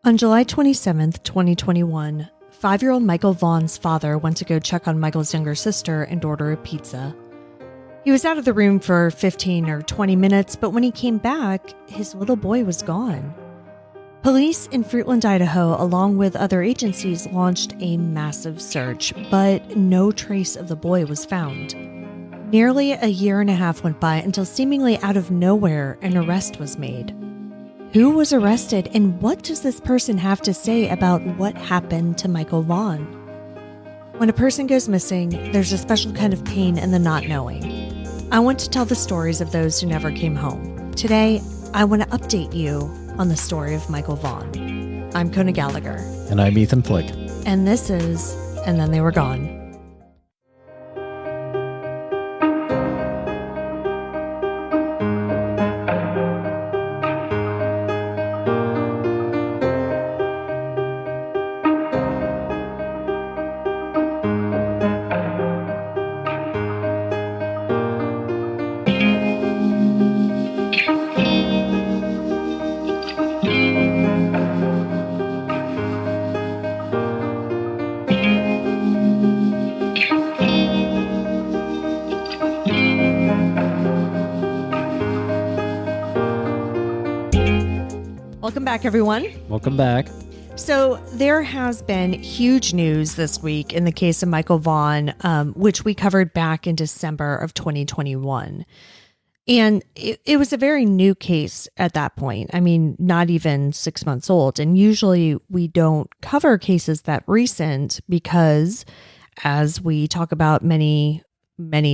On July 27th, 2021, 5-year-old Michael Vaughan's father went to go check on Michael's younger sister and order a pizza. He was out of the room for 15 or 20 minutes, but when he came back, his little boy was gone. Police in Fruitland, Idaho, along with other agencies, launched a massive search, but no trace of the boy was found. Nearly a year and a half went by until seemingly out of nowhere, an arrest was made. Who was arrested, and what does this person have to say about what happened to Michael Vaughan? When a person goes missing, there's a special kind of pain in the not knowing. I want to tell the stories of those who never came home. Today, I want to update you on the story of Michael Vaughan. I'm Kona Gallagher. And I'm Ethan Flick. And this is And Then They Were Gone. Welcome back, everyone. Welcome back. So there has been huge news this week in the case of Michael Vaughan, which we covered back in December of 2021. And it was a very new case at that point. I mean, not even 6 months old. And usually we don't cover cases that recent because, as we talk about many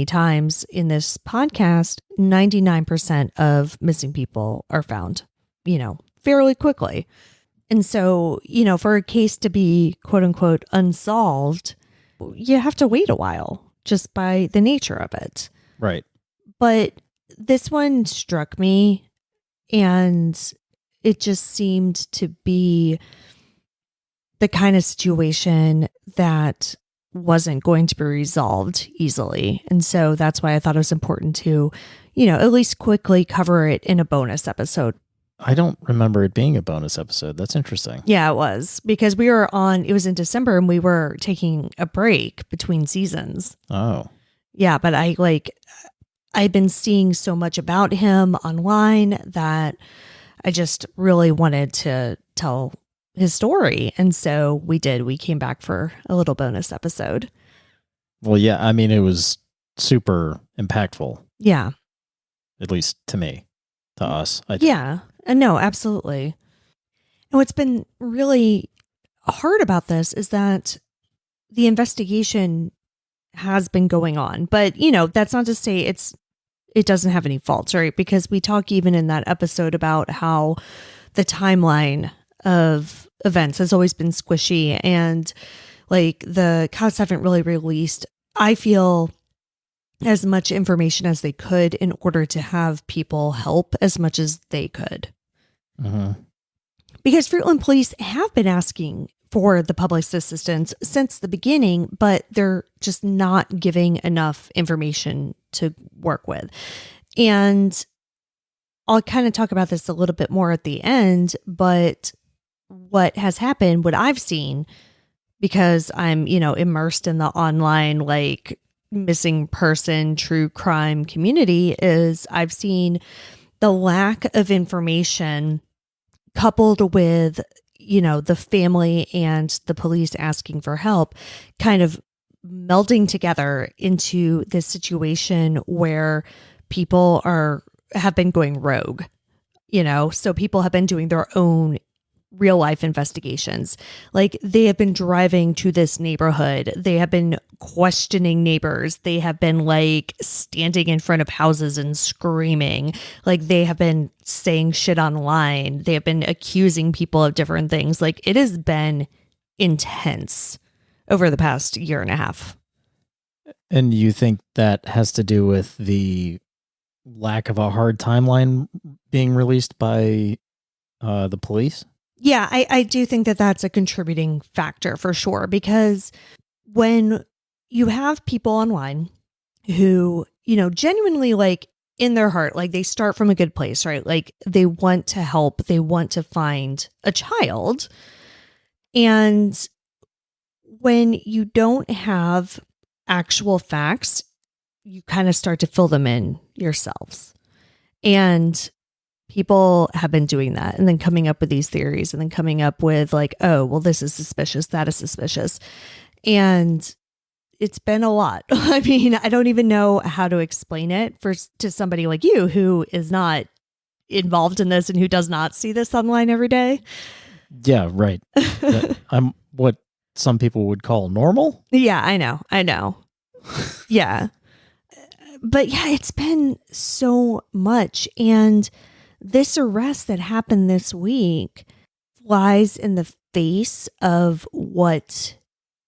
times in this podcast, 99% of missing people are found, fairly quickly. And so, for a case to be quote unquote unsolved, you have to wait a while just by the nature of it. Right. But this one struck me, and it just seemed to be the kind of situation that wasn't going to be resolved easily. And so that's why I thought it was important to, at least quickly cover it in a bonus episode. I don't remember it being a bonus episode. That's interesting. Yeah, it was, because it was in December and we were taking a break between seasons. Oh. Yeah, but I've been seeing so much about him online that I just really wanted to tell his story. And so we did. We came back for a little bonus episode. Well, yeah, I mean, it was super impactful. Yeah. At least to me, to us. Yeah. No, absolutely. And what's been really hard about this is that the investigation has been going on. But, that's not to say it doesn't have any faults, right? Because we talk even in that episode about how the timeline of events has always been squishy, and the cops haven't really released, I feel, as much information as they could in order to have people help as much as they could. Mm-hmm. Because Fruitland Police have been asking for the public's assistance since the beginning, but they're just not giving enough information to work with. And I'll kind of talk about this a little bit more at the end, but what has happened, what I've seen, because I'm, immersed in the online, missing person, true crime community, is I've seen the lack of information coupled with, the family and the police asking for help kind of melding together into this situation where people have been going rogue, so people have been doing their own real life investigations. They have been driving to this neighborhood. They have been questioning neighbors. They have been standing in front of houses and screaming. They have been saying shit online. They have been accusing people of different things. It has been intense over the past year and a half. And you think that has to do with the lack of a hard timeline being released by the police? Yeah, I do think that that's a contributing factor for sure, because when you have people online who, genuinely in their heart, like they start from a good place, right? Like they want to help, they want to find a child. And when you don't have actual facts, you kind of start to fill them in yourselves. And people have been doing that and then coming up with these theories and then coming up with like, oh, well, this is suspicious, that is suspicious. And it's been a lot. I mean, I don't even know how to explain it to somebody like you who is not involved in this and who does not see this online every day. Yeah, right. I'm what some people would call normal. Yeah, I know. Yeah. But yeah, it's been so much. And this arrest that happened this week flies in the face of what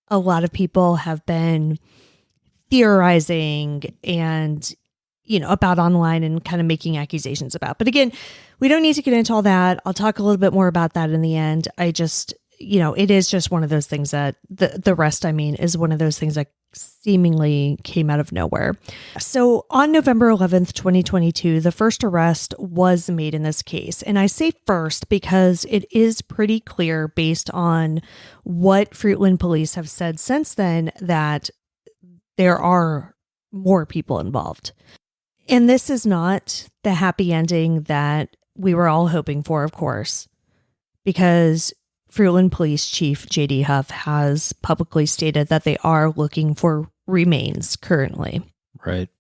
a lot of people have been theorizing and, about online and kind of making accusations about. But again, we don't need to get into all that. I'll talk a little bit more about that in the end. I just, it is just one of those things that the rest, is one of those things that seemingly came out of nowhere. So on November 11th, 2022, the first arrest was made in this case. And I say first because it is pretty clear based on what Fruitland police have said since then that there are more people involved. And this is not the happy ending that we were all hoping for, of course, because Fruitland Police Chief J.D. Huff has publicly stated that they are looking for remains currently. Right.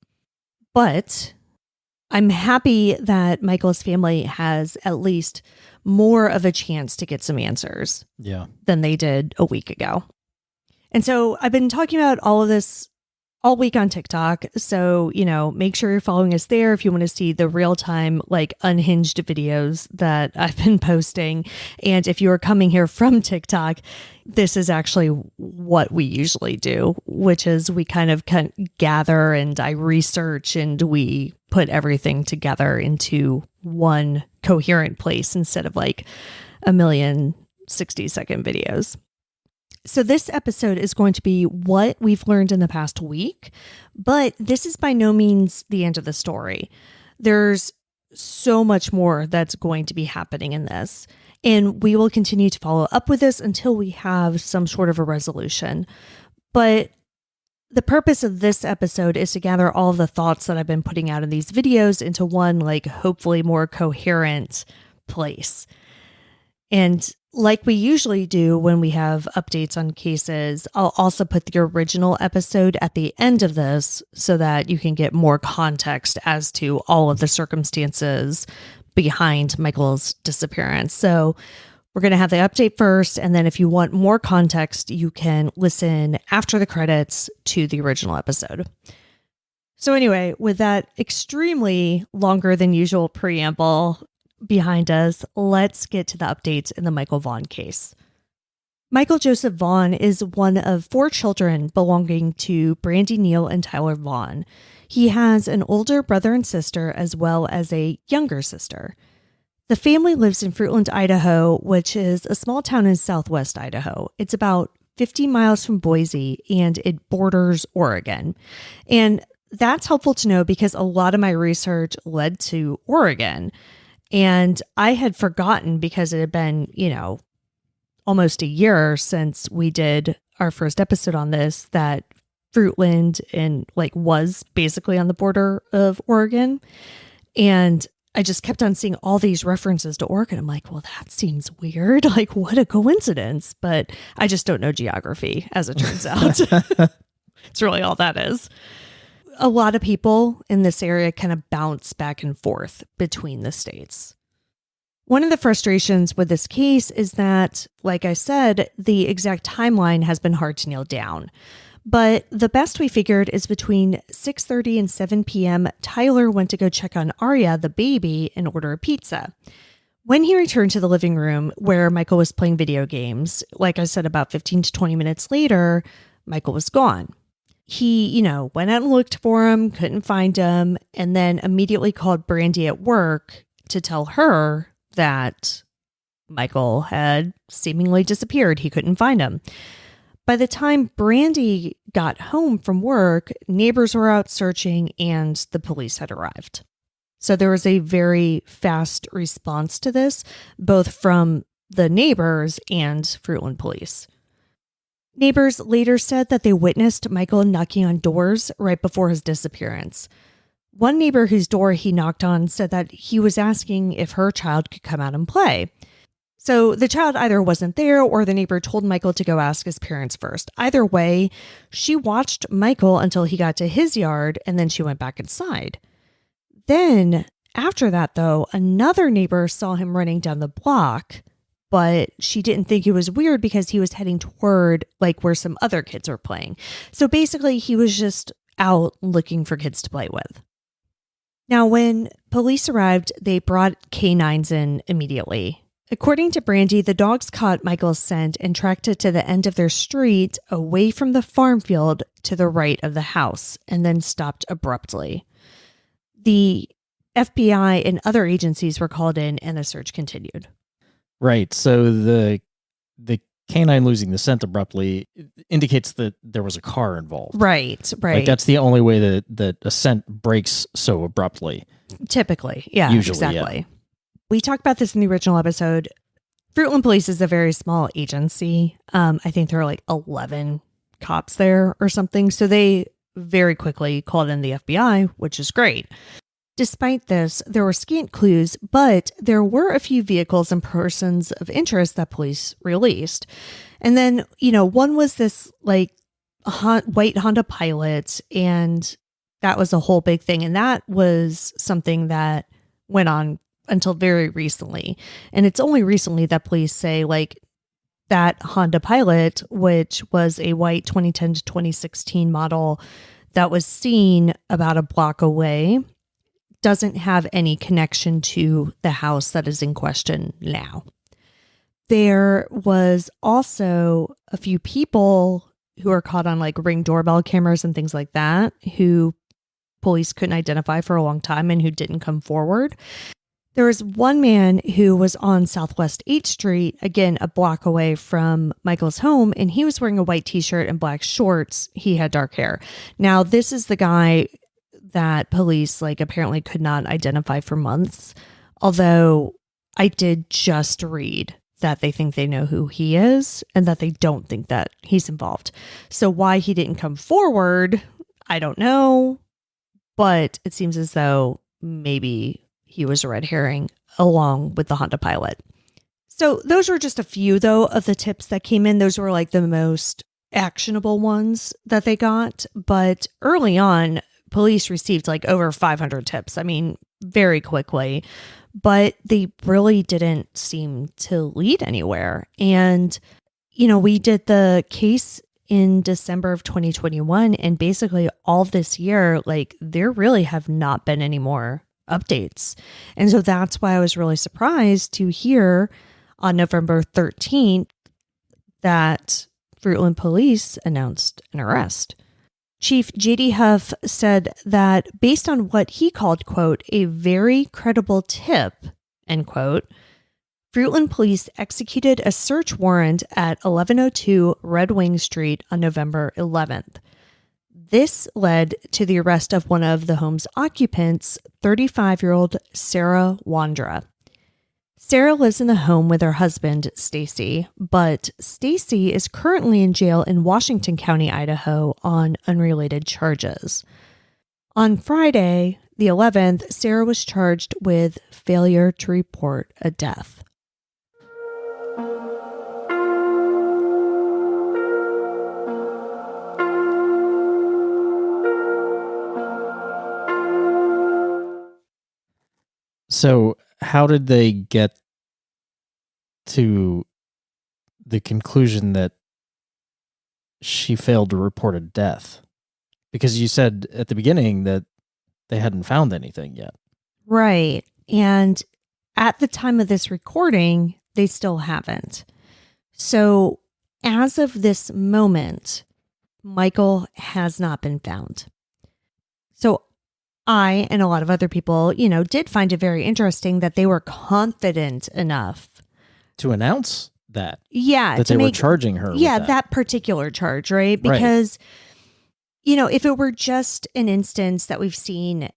But I'm happy that Michael's family has at least more of a chance to get some answers than they did a week ago. And so I've been talking about all of this all week on TikTok. So, make sure you're following us there if you want to see the real-time, unhinged videos that I've been posting. And if you are coming here from TikTok, this is actually what we usually do, which is we kind of gather and I research and we put everything together into one coherent place instead of a million 60-second videos. So this episode is going to be what we've learned in the past week, but this is by no means the end of the story. There's so much more that's going to be happening in this, and we will continue to follow up with this until we have some sort of a resolution. But the purpose of this episode is to gather all of the thoughts that I've been putting out in these videos into one, hopefully more coherent place. And like we usually do when we have updates on cases, I'll also put the original episode at the end of this so that you can get more context as to all of the circumstances behind Michael's disappearance. So we're going to have the update first, and then if you want more context, you can listen after the credits to the original episode. So anyway, with that extremely longer than usual preamble behind us, let's get to the updates in the Michael Vaughan case. Michael Joseph Vaughan is one of 4 children belonging to Brandy Neal and Tyler Vaughan. He has an older brother and sister as well as a younger sister. The family lives in Fruitland, Idaho, which is a small town in southwest Idaho. It's about 50 miles from Boise and it borders Oregon. And that's helpful to know because a lot of my research led to Oregon. And I had forgotten because it had been, almost a year since we did our first episode on this, that Fruitland was basically on the border of Oregon. And I just kept on seeing all these references to Oregon. I'm like, well, that seems weird. What a coincidence. But I just don't know geography, as it turns out. It's really all that is. A lot of people in this area kind of bounce back and forth between the states. One of the frustrations with this case is that, like I said, the exact timeline has been hard to nail down. But the best we figured is between 6:30 and 7 p.m., Tyler went to go check on Arya, the baby, and order a pizza. When he returned to the living room where Michael was playing video games, like I said, about 15 to 20 minutes later, Michael was gone. He, went out and looked for him, couldn't find him, and then immediately called Brandy at work to tell her that Michael had seemingly disappeared. He couldn't find him. By the time Brandy got home from work, neighbors were out searching and the police had arrived. So there was a very fast response to this, both from the neighbors and Fruitland police. Neighbors later said that they witnessed Michael knocking on doors right before his disappearance. One neighbor whose door he knocked on said that he was asking if her child could come out and play. So the child either wasn't there or the neighbor told Michael to go ask his parents first. Either way, she watched Michael until he got to his yard and then she went back inside. Then after that, though, another neighbor saw him running down the block, but she didn't think it was weird because he was heading toward like where some other kids were playing. So basically, he was just out looking for kids to play with. Now, when police arrived, they brought canines in immediately. According to Brandy, the dogs caught Michael's scent and tracked it to the end of their street away from the farm field to the right of the house and then stopped abruptly. The FBI and other agencies were called in and the search continued. Right. So the canine losing the scent abruptly indicates that there was a car involved. Right. Like that's the only way that a scent breaks so abruptly. Typically. Yeah, usually, exactly. Yeah. We talked about this in the original episode. Fruitland Police is a very small agency. I think there are like 11 cops there or something. So they very quickly called in the FBI, which is great. Despite this, there were scant clues, but there were a few vehicles and persons of interest that police released. And then, one was this like white Honda Pilot, and that was a whole big thing. And that was something that went on until very recently. And it's only recently that police say like that Honda Pilot, which was a white 2010 to 2016 model that was seen about a block away, doesn't have any connection to the house that is in question now. There was also a few people who are caught on like Ring doorbell cameras and things like that who police couldn't identify for a long time and who didn't come forward. There was one man who was on Southwest 8th Street, again, a block away from Michael's home, and he was wearing a white t-shirt and black shorts. He had dark hair. Now, this is the guy that police like apparently could not identify for months. Although I did just read that they think they know who he is and that they don't think that he's involved. So why he didn't come forward, I don't know. But it seems as though maybe he was a red herring along with the Honda Pilot. So those were just a few, though, of the tips that came in. Those were like the most actionable ones that they got. But early on, police received like over 500 tips. I mean, very quickly, but they really didn't seem to lead anywhere. And, we did the case in December of 2021, and basically all this year, like there really have not been any more updates. And so that's why I was really surprised to hear on November 13th that Fruitland Police announced an arrest. Chief J.D. Huff said that based on what he called, quote, a very credible tip, end quote, Fruitland Police executed a search warrant at 1102 Red Wing Street on November 11th. This led to the arrest of one of the home's occupants, 35-year-old Sarah Wandra. Sarah lives in the home with her husband, Stacy, but Stacy is currently in jail in Washington County, Idaho, on unrelated charges. On Friday, the 11th, Sarah was charged with failure to report a death. So how did they get to the conclusion that she failed to report a death? Because you said at the beginning that they hadn't found anything yet. Right. And at the time of this recording, they still haven't. So as of this moment, Michael has not been found. So I and a lot of other people, did find it very interesting that they were confident enough to announce that. Yeah. That they were charging her. Yeah, with that particular charge, right? Because, if it were just an instance that we've seen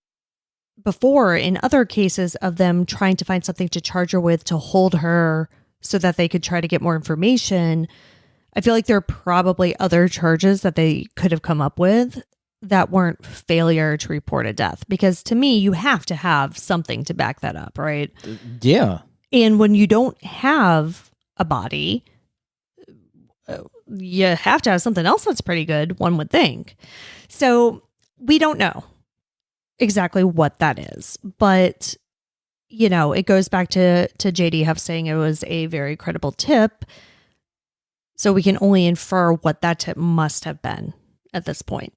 before in other cases of them trying to find something to charge her with to hold her so that they could try to get more information. I feel like there are probably other charges that they could have come up with that weren't failure to report a death. Because to me, you have to have something to back that up, right? Yeah. And when you don't have a body, you have to have something else that's pretty good, one would think. So we don't know exactly what that is. But, you know, it goes back to JD Huff saying it was a very credible tip. So we can only infer what that tip must have been at this point.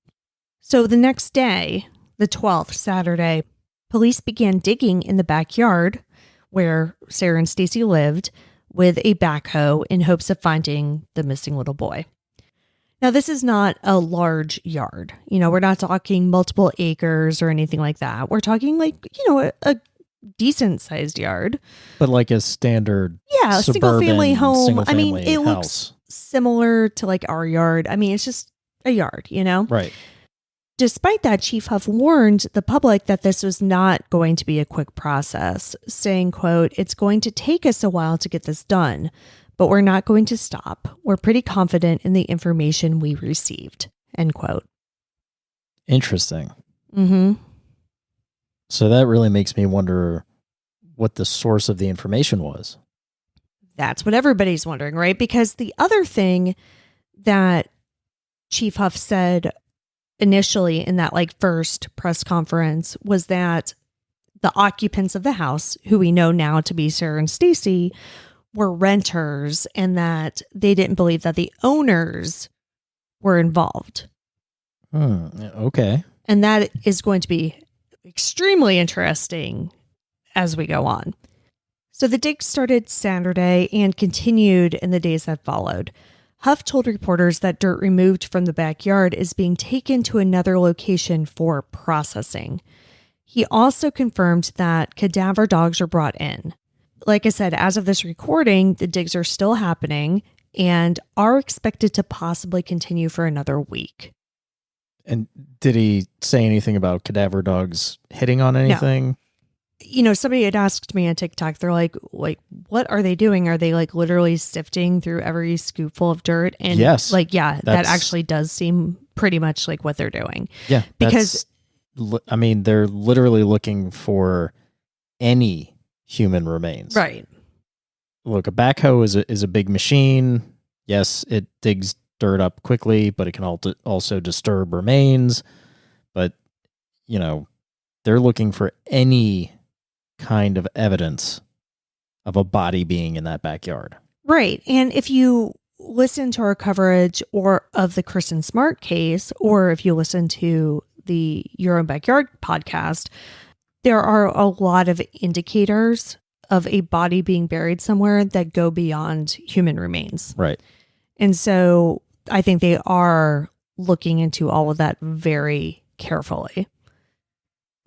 So the next day, the 12th, Saturday, police began digging in the backyard where Sarah and Stacy lived with a backhoe in hopes of finding the missing little boy. Now, this is not a large yard. You know, we're not talking multiple acres or anything like that. We're talking like, you know, a decent sized yard. But like a standard a single family home. I mean, it house. looks similar to like our yard. I mean, it's just a yard, you know? Right. Despite that, Chief Huff warned the public that this was not going to be a quick process, saying, quote, "It's going to take us a while to get this done, but we're not going to stop. We're pretty confident in the information we received," end quote. Interesting. Mm-hmm. So that really makes me wonder what the source of the information was. That's what everybody's wondering, right? Because the other thing that Chief Huff said initially in that like first press conference was that the occupants of the house, who we know now to be Sarah and Stacy, were renters and that they didn't believe that the owners were involved. Okay. And that is going to be extremely interesting as we go on. So the dig started Saturday and continued in the days that followed. Huff told reporters that dirt removed from the backyard is being taken to another location for processing. He also confirmed that cadaver dogs are brought in. Like I said, as of this recording, the digs are still happening and are expected to possibly continue for another week. And did he say anything about cadaver dogs hitting on anything? No. You know, somebody had asked me on TikTok, they're like, what are they doing? Are they like literally sifting through every scoopful of dirt? And yes, like, yeah, that actually does seem pretty much like what they're doing. Yeah. Because I mean, they're literally looking for any human remains. Right. Look, a backhoe is a big machine. Yes, it digs dirt up quickly, but it can also disturb remains. But, you know, they're looking for any kind of evidence of a body being in that backyard. Right. And if you listen to our coverage or of the Kristen Smart case, or if you listen to the Your Own Backyard podcast, there are a lot of indicators of a body being buried somewhere that go beyond human remains. Right. And so I think they are looking into all of that very carefully.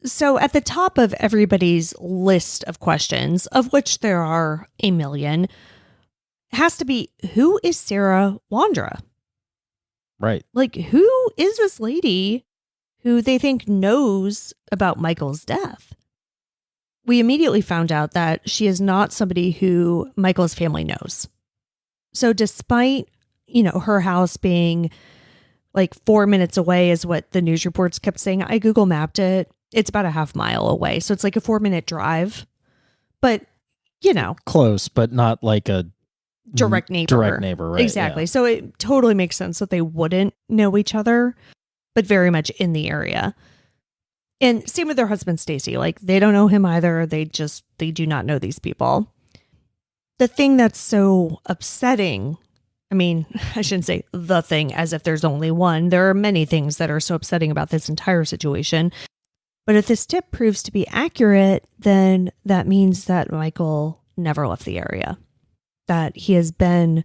So at the top of everybody's list of questions, of which there are a million, has to be, who is Sarah Wandra? Right. Like, who is this lady who they think knows about Michael's death? We immediately found out that she is not somebody who Michael's family knows. So despite, you know, her house being like 4 minutes away is what the news reports kept saying. I Google mapped it. It's about a half mile away. So it's like a 4-minute drive. But, you know. Close, but not like a direct neighbor. Direct neighbor, right. Exactly. Yeah. So it totally makes sense that they wouldn't know each other, but very much in the area. And same with their husband, Stacy. Like, they don't know him either. They do not know these people. The thing that's so upsetting, I mean, I shouldn't say the thing as if there's only one. There are many things that are so upsetting about this entire situation. But if this tip proves to be accurate, then that means that Michael never left the area, that he has been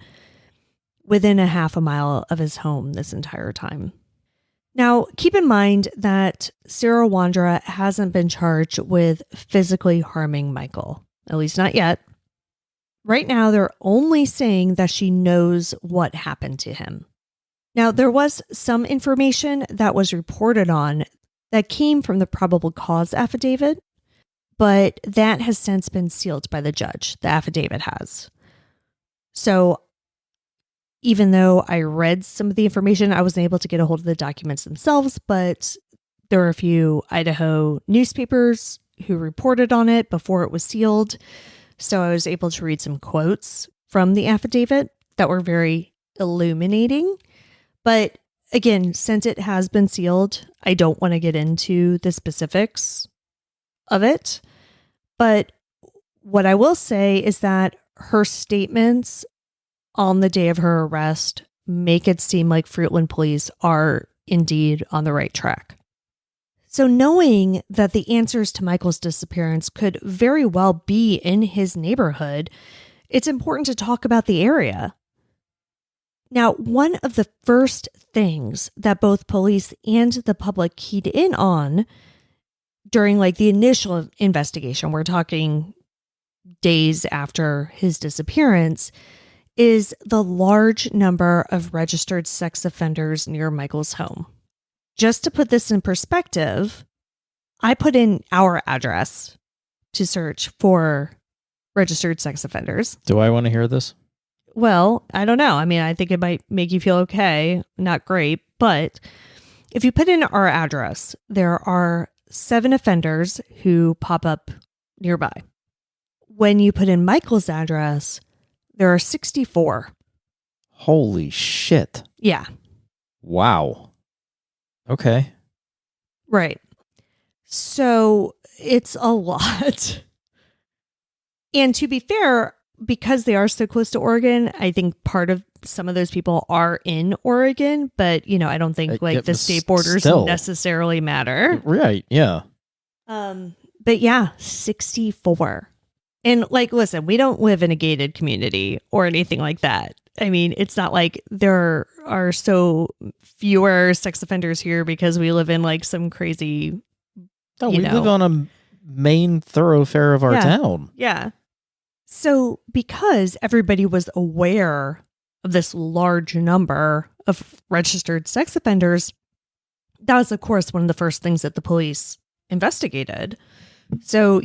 within a half a mile of his home this entire time. Now, keep in mind that Sarah Wandra hasn't been charged with physically harming Michael, at least not yet. Right now, they're only saying that she knows what happened to him. Now, there was some information that was reported on that came from the probable cause affidavit, but that has since been sealed by the judge. The affidavit has. So even though I read some of the information, I wasn't able to get a hold of the documents themselves, but there were a few Idaho newspapers who reported on it before it was sealed. So I was able to read some quotes from the affidavit that were very illuminating. But again, since it has been sealed, I don't want to get into the specifics of it. But what I will say is that her statements on the day of her arrest make it seem like Fruitland police are indeed on the right track. So knowing that the answers to Michael's disappearance could very well be in his neighborhood, it's important to talk about the area. Now, one of the first things that both police and the public keyed in on during the initial investigation, we're talking days after his disappearance, is the large number of registered sex offenders near Michael's home. Just to put this in perspective, I put in our address to search for registered sex offenders. Do I want to hear this? Well, I don't know. I mean, I think it might make you feel okay. Not great. But if you put in our address, there are 7 offenders who pop up nearby. When you put in Michael's address, there are 64. Holy shit. Yeah. Wow. Okay. Right. So it's a lot. And to be fair, because they are so close to Oregon, I think part of some of those people are in Oregon, but I don't think the state borders necessarily matter. Right. Yeah. But yeah, 64. And listen, we don't live in a gated community or anything like that. I mean, it's not like there are so fewer sex offenders here because we live in some crazy. No, we live on a main thoroughfare of our town. Yeah. So because everybody was aware of this large number of registered sex offenders, that was, of course, one of the first things that the police investigated. So,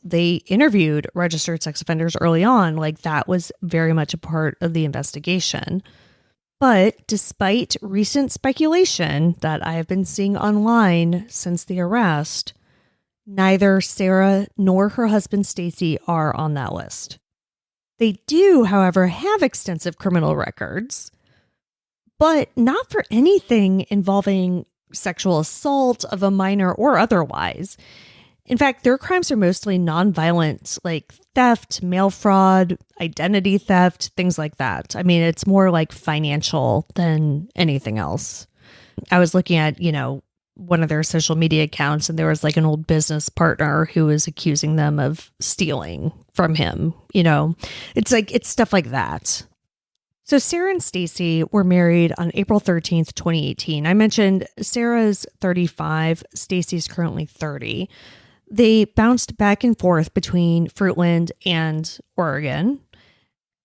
they interviewed registered sex offenders early on. That was very much a part of the investigation. But despite recent speculation that I have been seeing online since the arrest, neither Sarah nor her husband Stacy are on that list. They do, however, have extensive criminal records, but not for anything involving sexual assault of a minor or otherwise. In fact, their crimes are mostly nonviolent, like theft, mail fraud, identity theft, things like that. I mean, it's more like financial than anything else. I was looking at, one of their social media accounts, and there was an old business partner who was accusing them of stealing from him. It's stuff like that. So Sarah and Stacy were married on April 13th, 2018. I mentioned Sarah's 35, Stacy's currently 30. They bounced back and forth between Fruitland and Oregon,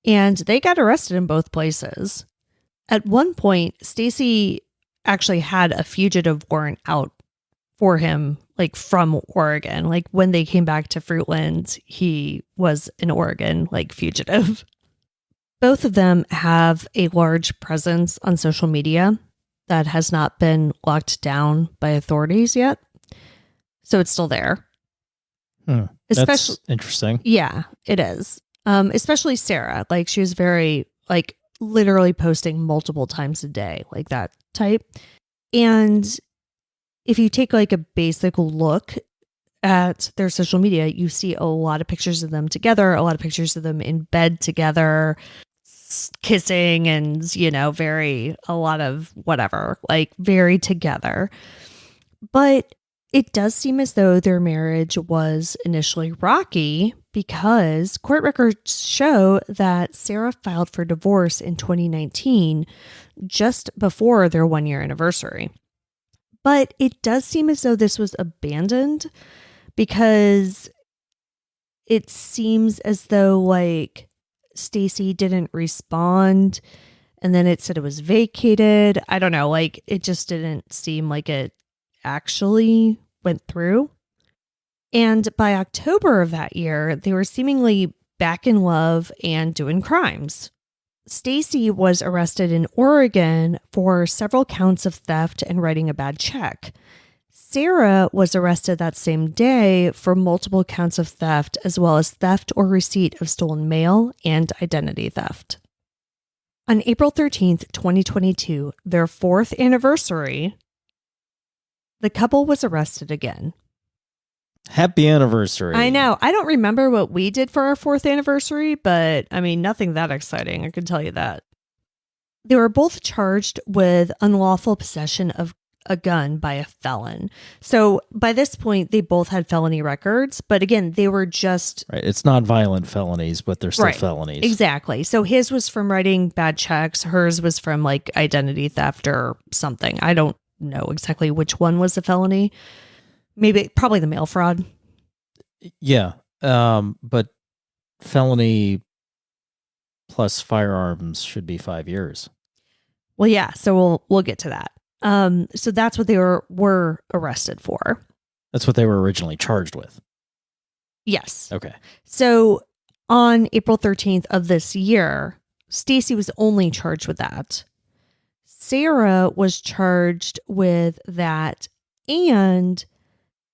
and they got arrested in both places. At one point, Stacy actually had a fugitive warrant out for him, from Oregon. When they came back to Fruitland, he was an Oregon, fugitive. Both of them have a large presence on social media that has not been locked down by authorities yet. So it's still there. That's interesting. Yeah, it is. Especially Sarah. She was very, literally posting multiple times a day, that type. And if you take a basic look at their social media, you see a lot of pictures of them together, a lot of pictures of them in bed together, kissing, and, a lot of whatever, very together. But it does seem as though their marriage was initially rocky because court records show that Sarah filed for divorce in 2019, just before their 1-year anniversary. But it does seem as though this was abandoned because it seems as though Stacy didn't respond, and then it said it was vacated. I don't know, it just didn't seem like it actually went through. And by October of that year, they were seemingly back in love and doing crimes. Stacy was arrested in Oregon for several counts of theft and writing a bad check. Sarah was arrested that same day for multiple counts of theft, as well as theft or receipt of stolen mail and identity theft. On April 13th, 2022, their 4th anniversary, the couple was arrested again. Happy anniversary. I know. I don't remember what we did for our 4th anniversary, but I mean, nothing that exciting. I can tell you that. They were both charged with unlawful possession of a gun by a felon. So by this point, they both had felony records. But again, they were just... Right. It's not violent felonies, but they're still felonies. Exactly. So his was from writing bad checks. Hers was from like identity theft or something. I don't know exactly which one was a felony. Probably the mail fraud. Yeah. But felony plus firearms should be 5 years. Well, yeah. So we'll get to that. So that's what they were arrested for. That's what they were originally charged with. Yes. Okay. So on April 13th of this year, Stacy was only charged with that. Sarah was charged with that and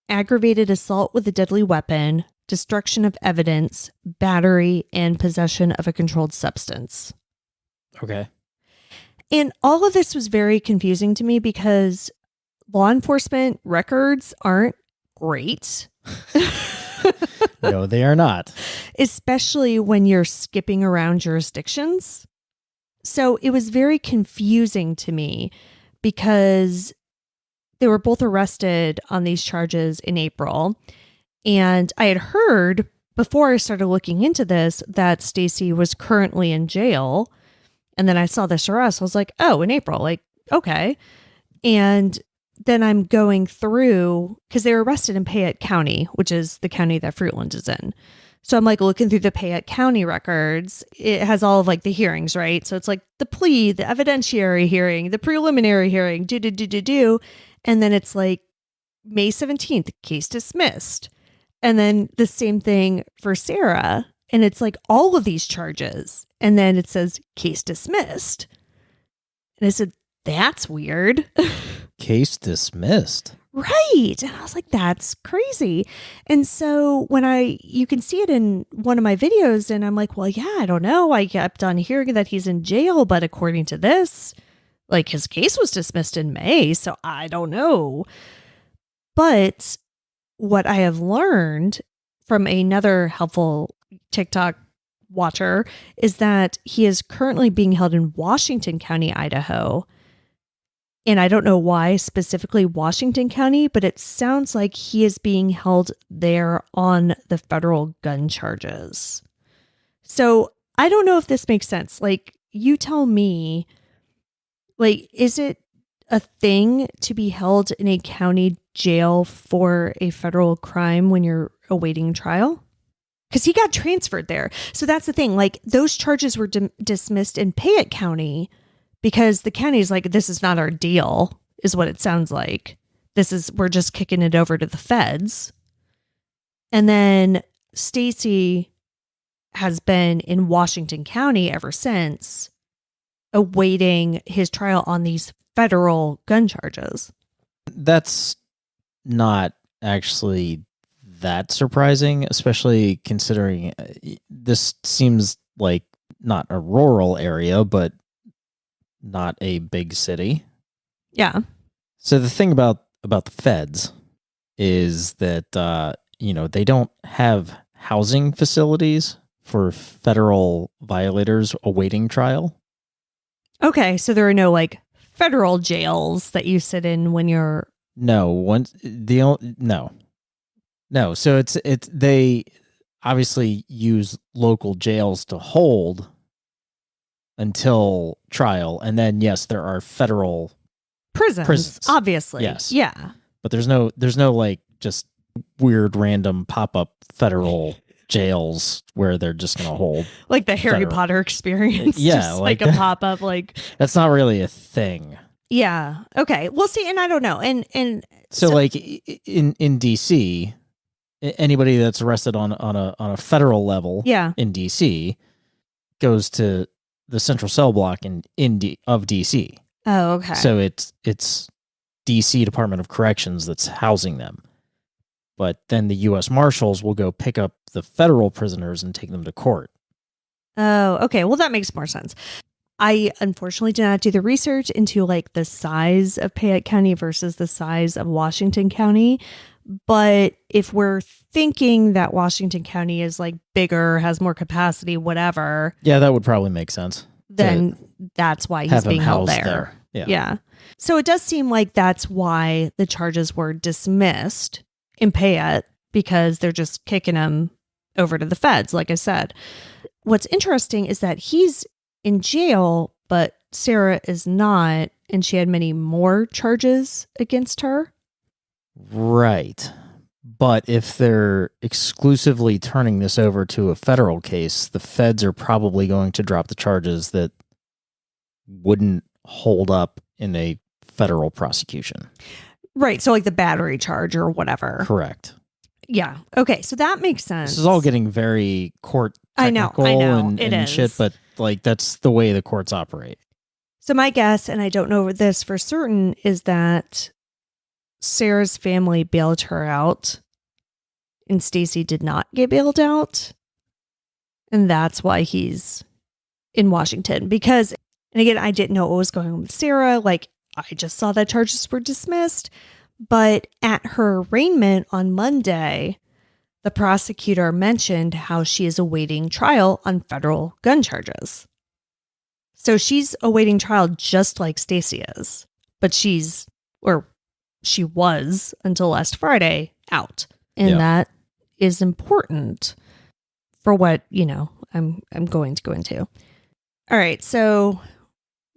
aggravated assault with a deadly weapon, destruction of evidence, battery, and possession of a controlled substance. Okay. And all of this was very confusing to me because law enforcement records aren't great. No, they are not. Especially when you're skipping around jurisdictions. So it was very confusing to me because they were both arrested on these charges in April. And I had heard before I started looking into this that Stacy was currently in jail. And then I saw this arrest. I was like, oh, in April, like, okay. And then I'm going through, because they were arrested in Payette County, which is the county that Fruitland is in. So I'm like looking through the Payette County records. It has all of like the hearings, right? So it's like the plea, the evidentiary hearing, the preliminary hearing, do. And then it's like May 17th, case dismissed. And then the same thing for Sarah. And it's like all of these charges. And then it says case dismissed. And I said, that's weird. Case dismissed. Right. And I was like, that's crazy. And so when you can see it in one of my videos and I'm like, well, yeah, I don't know. I kept on hearing that he's in jail, but according to this, like his case was dismissed in May. So I don't know. But what I have learned from another helpful TikTok watcher is that he is currently being held in Washington County, Idaho. And I don't know why specifically Washington County, but it sounds like he is being held there on the federal gun charges. So I don't know if this makes sense. Like, you tell me, like, is it a thing to be held in a county jail for a federal crime when you're awaiting trial? Because he got transferred there. So that's the thing. Like, those charges were dismissed in Payette County because the county is like, this is not our deal, is what it sounds like. We're just kicking it over to the feds. And then Stacy has been in Washington County ever since, awaiting his trial on these federal gun charges. That's not actually that surprising, especially considering this seems like not a rural area, but not a big city. Yeah. So the thing about the feds is that, they don't have housing facilities for federal violators awaiting trial. Okay. So there are no like federal jails that you sit in when you're... No. So they obviously use local jails to hold until trial, and then yes, there are federal prisons. Obviously. Yes. Yeah. But there's no like just weird random pop-up federal jails where they're just going to hold like the Harry Potter experience. Yeah, just like a pop-up like that's not really a thing. Yeah. Okay. Well, see, and I don't know. And So like in DC, anybody that's arrested on a federal level yeah. in DC goes to the central cell block of DC. Oh, okay. So it's DC Department of Corrections that's housing them. But then the US Marshals will go pick up the federal prisoners and take them to court. Oh, okay. Well, that makes more sense. I unfortunately did not do the research into like the size of Payette County versus the size of Washington County. But if we're thinking that Washington County is like bigger, has more capacity, whatever. Yeah, that would probably make sense. Then that's why he's being held there. Yeah. So it does seem like that's why the charges were dismissed in Payette, because they're just kicking him over to the feds, like I said. What's interesting is that he's in jail, but Sarah is not, and she had many more charges against her. Right. But if they're exclusively turning this over to a federal case, the feds are probably going to drop the charges that wouldn't hold up in a federal prosecution. Right. So like the battery charge or whatever. Correct. Yeah. Okay. So that makes sense. This is all getting very court technical I know. and shit, but like that's the way the courts operate. So my guess, and I don't know this for certain, is that Sarah's family bailed her out and Stacy did not get bailed out. And that's why he's in Washington. Because, and again, I didn't know what was going on with Sarah. Like, I just saw that charges were dismissed. But at her arraignment on Monday, the prosecutor mentioned how she is awaiting trial on federal gun charges. So she's awaiting trial just like Stacy is. But she was until last Friday out. And that is important for what, I'm going to go into. All right. So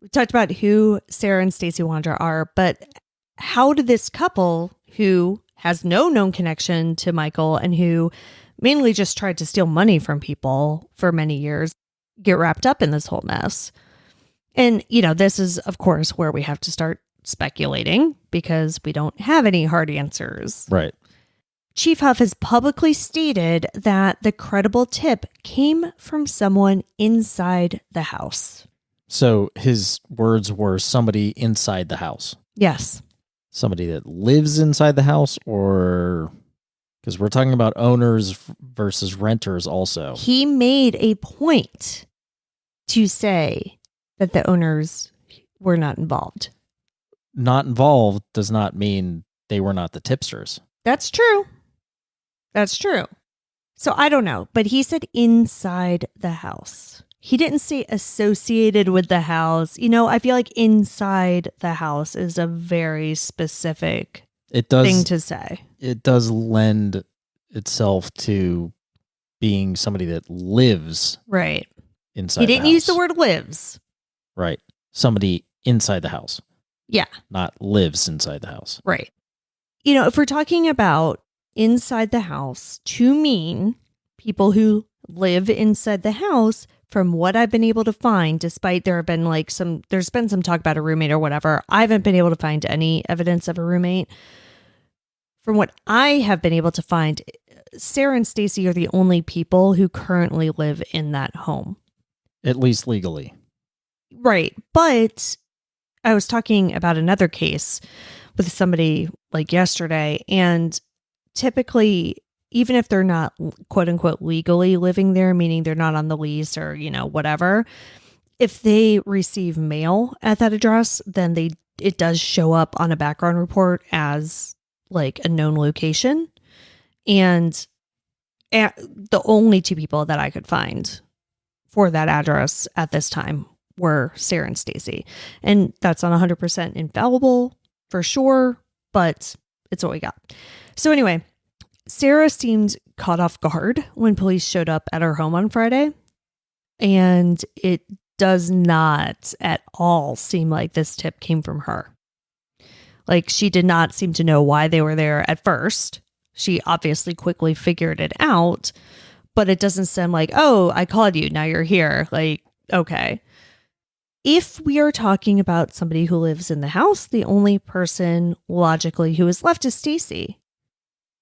we talked about who Sarah and Stacy Wander are, but how did this couple, who has no known connection to Michael and who mainly just tried to steal money from people for many years, get wrapped up in this whole mess? And, this is, of course, where we have to start speculating because we don't have any hard answers. Right. Chief Huff has publicly stated that the credible tip came from someone inside the house. So his words were somebody inside the house. Yes. Somebody that lives inside the house, or because we're talking about owners versus renters also. He made a point to say that the owners were not involved. Not involved does not mean they were not the tipsters. That's true. That's true. So I don't know, but he said inside the house. He didn't say associated with the house. I feel like inside the house is a very specific thing to say. It does lend itself to being somebody that lives right inside. He didn't use the word lives. Right. Somebody inside the house. Yeah. Not lives inside the house. Right. If we're talking about inside the house to mean people who live inside the house, from what I've been able to find, despite there's been some talk about a roommate or whatever, I haven't been able to find any evidence of a roommate. From what I have been able to find, Sarah and Stacy are the only people who currently live in that home. At least legally. Right. But I was talking about another case with somebody like yesterday, and typically, even if they're not quote unquote legally living there, meaning they're not on the lease or, whatever, if they receive mail at that address, then it does show up on a background report as like a known location. And the only two people that I could find for that address at this time were Sarah and Stacy. And that's not 100% infallible for sure, but it's what we got. So anyway, Sarah seemed caught off guard when police showed up at her home on Friday, and it does not at all seem like this tip came from her. Like, she did not seem to know why they were there at first. She obviously quickly figured it out, but it doesn't sound like, oh, I called you, now you're here. Like, okay. If we are talking about somebody who lives in the house, the only person logically who is left is Stacy.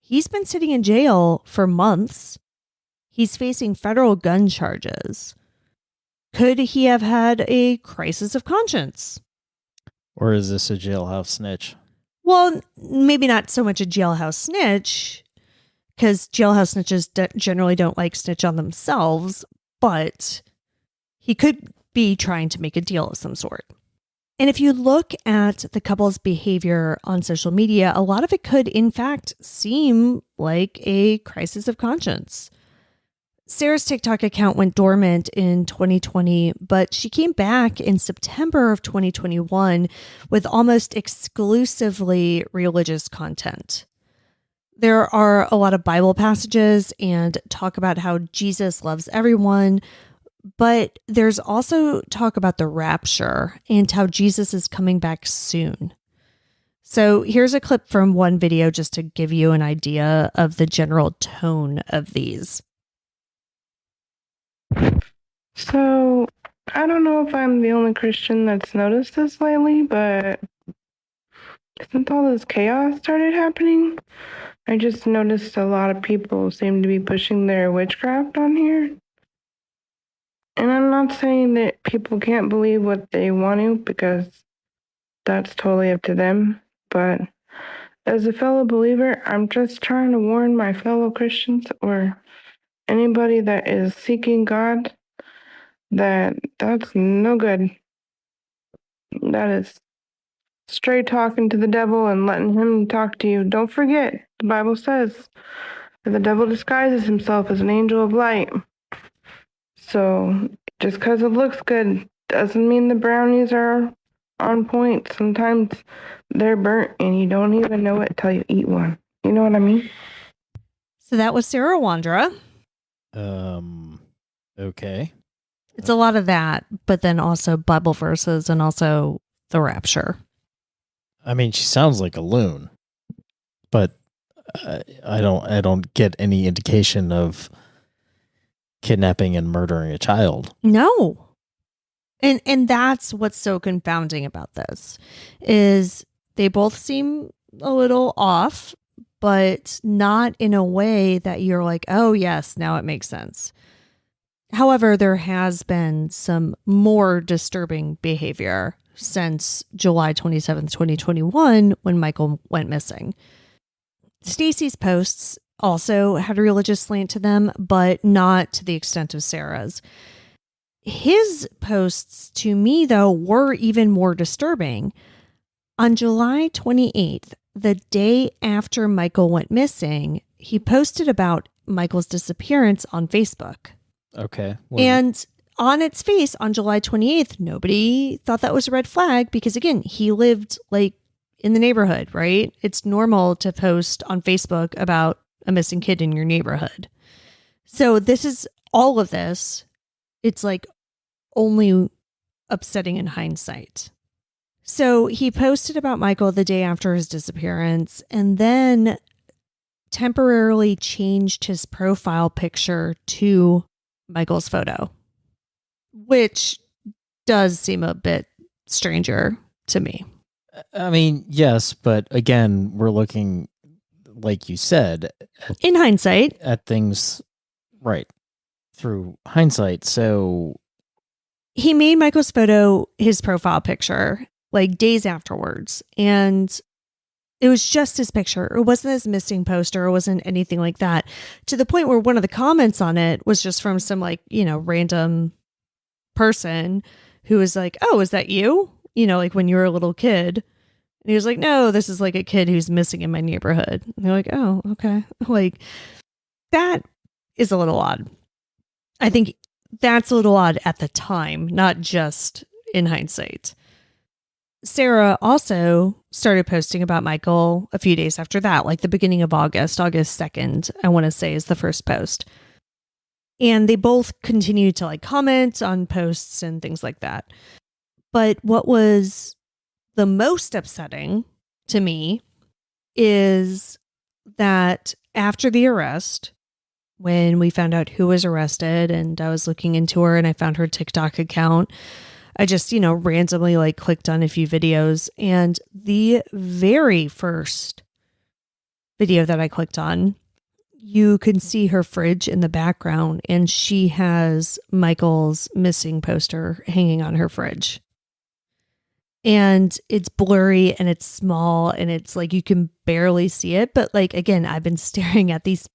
He's been sitting in jail for months. He's facing federal gun charges. Could he have had a crisis of conscience? Or is this a jailhouse snitch? Well, maybe not so much a jailhouse snitch, because jailhouse snitches generally don't like snitch on themselves, but he could be trying to make a deal of some sort. And if you look at the couple's behavior on social media, a lot of it could, in fact, seem like a crisis of conscience. Sarah's TikTok account went dormant in 2020, but she came back in September of 2021 with almost exclusively religious content. There are a lot of Bible passages and talk about how Jesus loves everyone, but there's also talk about the rapture and how Jesus is coming back soon. So here's a clip from one video just to give you an idea of the general tone of these. So, I don't know if I'm the only Christian that's noticed this lately, but since all this chaos started happening, I just noticed a lot of people seem to be pushing their witchcraft on here. And I'm not saying that people can't believe what they want to, because that's totally up to them. But as a fellow believer, I'm just trying to warn my fellow Christians or anybody that is seeking God that that's no good. That is straight talking to the devil and letting him talk to you. Don't forget, the Bible says that the devil disguises himself as an angel of light. So just because it looks good doesn't mean the brownies are on point. Sometimes they're burnt and you don't even know it till you eat one. You know what I mean? So that was Sarah Wandra. Okay. It's a lot of that, but then also Bible verses and also the rapture. I mean, she sounds like a loon, but I don't get any indication of kidnapping and murdering a child. No. And that's what's so confounding about this is they both seem a little off, but not in a way that you're like, oh yes, now it makes sense. However, there has been some more disturbing behavior since July 27th, 2021, when Michael went missing. Stacy's posts also had a religious slant to them, but not to the extent of Sarah's. His posts, to me, though, were even more disturbing. On July 28th, the day after Michael went missing, he posted about Michael's disappearance on Facebook. Okay. And on its face, on July 28th, nobody thought that was a red flag because, again, he lived like in the neighborhood, right? It's normal to post on Facebook about a missing kid in your neighborhood. So this is all of this. It's like only upsetting in hindsight. So he posted about Michael the day after his disappearance and then temporarily changed his profile picture to Michael's photo, which does seem a bit stranger to me. I mean, yes, but again, we're looking, like you said, in hindsight, at things right through hindsight. So he made Michael's photo his profile picture like days afterwards, and it was just his picture. It wasn't his missing poster. It wasn't anything like that, to the point where one of the comments on it was just from some random person who was like, oh, is that you? Like when you were a little kid. And he was like, no, this is like a kid who's missing in my neighborhood. And they're like, oh, okay. Like that is a little odd. I think that's a little odd at the time, not just in hindsight. Sarah also started posting about Michael a few days after that, like the beginning of August 2nd, I want to say is the first post. And they both continued to like comment on posts and things like that. But what was the most upsetting to me is that after the arrest, when we found out who was arrested and I was looking into her and I found her TikTok account, I just, randomly like clicked on a few videos, and the very first video that I clicked on, you can see her fridge in the background, and she has Michael's missing poster hanging on her fridge. And it's blurry and it's small and it's like you can barely see it. But like, again, I've been staring at these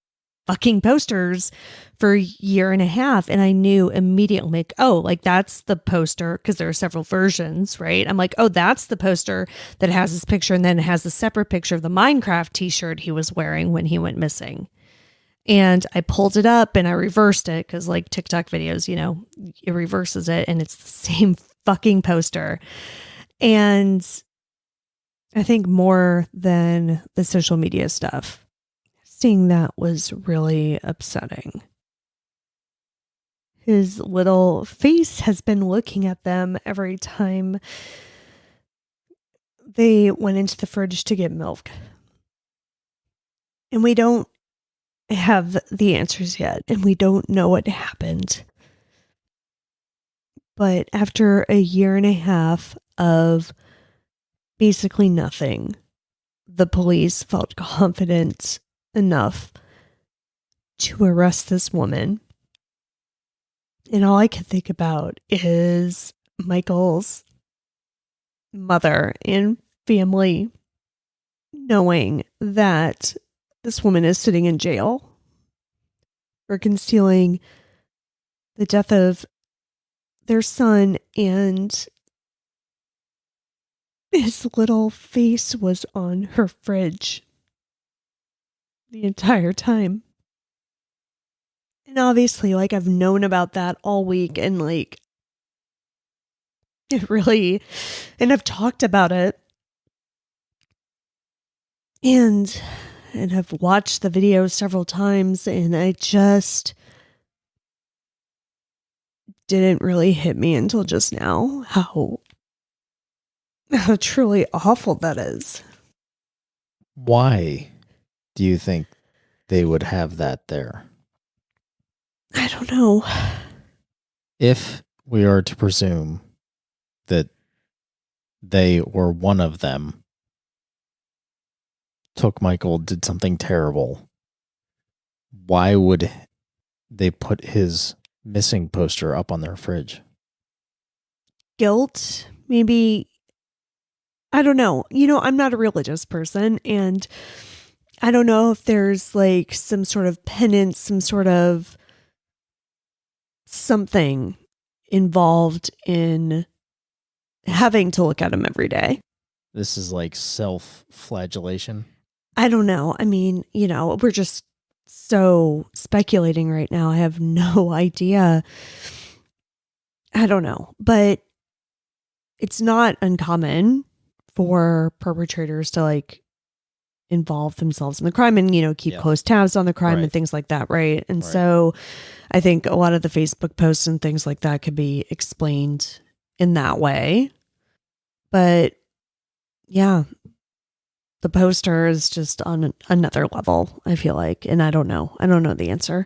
fucking posters for a year and a half, and I knew immediately, like, oh, like that's the poster, because there are several versions, right? I'm like, oh, that's the poster that has this picture, and then it has a separate picture of the Minecraft t-shirt he was wearing when he went missing. And I pulled it up and I reversed it, because like TikTok videos, it reverses it and it's the same fucking poster. And I think more than the social media stuff, seeing that was really upsetting. His little face has been looking at them every time they went into the fridge to get milk. And we don't have the answers yet, and we don't know what happened. But after a year and a half of basically nothing, the police felt confident enough to arrest this woman. And all I could think about is Michael's mother and family knowing that this woman is sitting in jail for concealing the death of their son, and his little face was on her fridge the entire time. And obviously, like, I've known about that all week, and like, it really, and I've talked about it, and have watched the video several times, and I just didn't really hit me until just now how truly awful that is. Why do you think they would have that there? I don't know. If we are to presume that they or one of them took Michael, did something terrible, why would they put his missing poster up on their fridge? Guilt, maybe. I don't know. I'm not a religious person, and I don't know if there's like some sort of penance, some sort of something involved in having to look at him every day. This is like self-flagellation. I don't know. I mean, we're just so speculating right now. I have no idea. I don't know. But it's not uncommon for perpetrators to like involve themselves in the crime and, keep close tabs on the crime and things like that. Right. And so I think a lot of the Facebook posts and things like that could be explained in that way. But yeah, the poster is just on another level, I feel like. And I don't know the answer.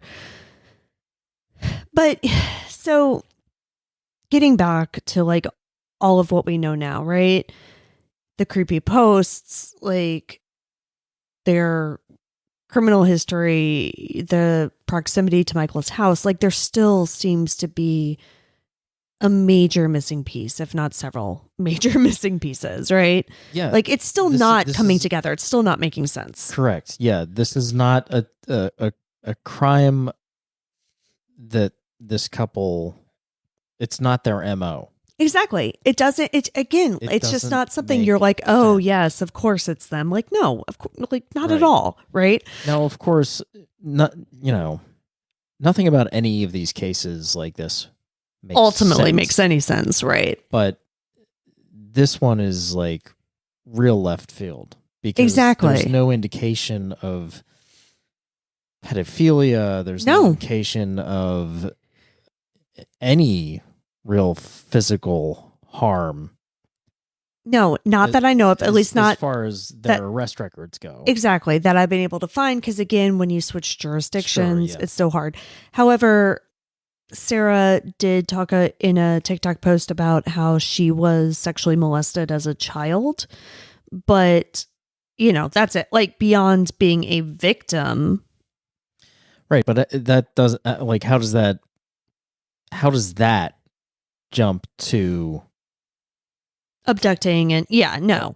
But so getting back to like all of what we know now, right? The creepy posts, like their criminal history, the proximity to Michael's house, like there still seems to be a major missing piece, if not several major missing pieces, right? Yeah. Like it's still not coming together. It's still not making sense. Correct. Yeah. This is not a crime that this couple, it's not their MO. Exactly. It doesn't, it's just not something you're like, oh, sense. yes, of course it's them. Like, no, of course, like not at all. Right. Now, of course, not, nothing about any of these cases like this makes any sense. Right. But this one is like real left field because there's no indication of pedophilia. There's no indication of any real physical harm. No, not that I know of, at least not as far as their arrest records go. Exactly, that I've been able to find, because again, when you switch jurisdictions, it's so hard. However, Sarah did talk in a TikTok post about how she was sexually molested as a child, but that's it. Like beyond being a victim. Right, but that doesn't like how does that jump to Abducting and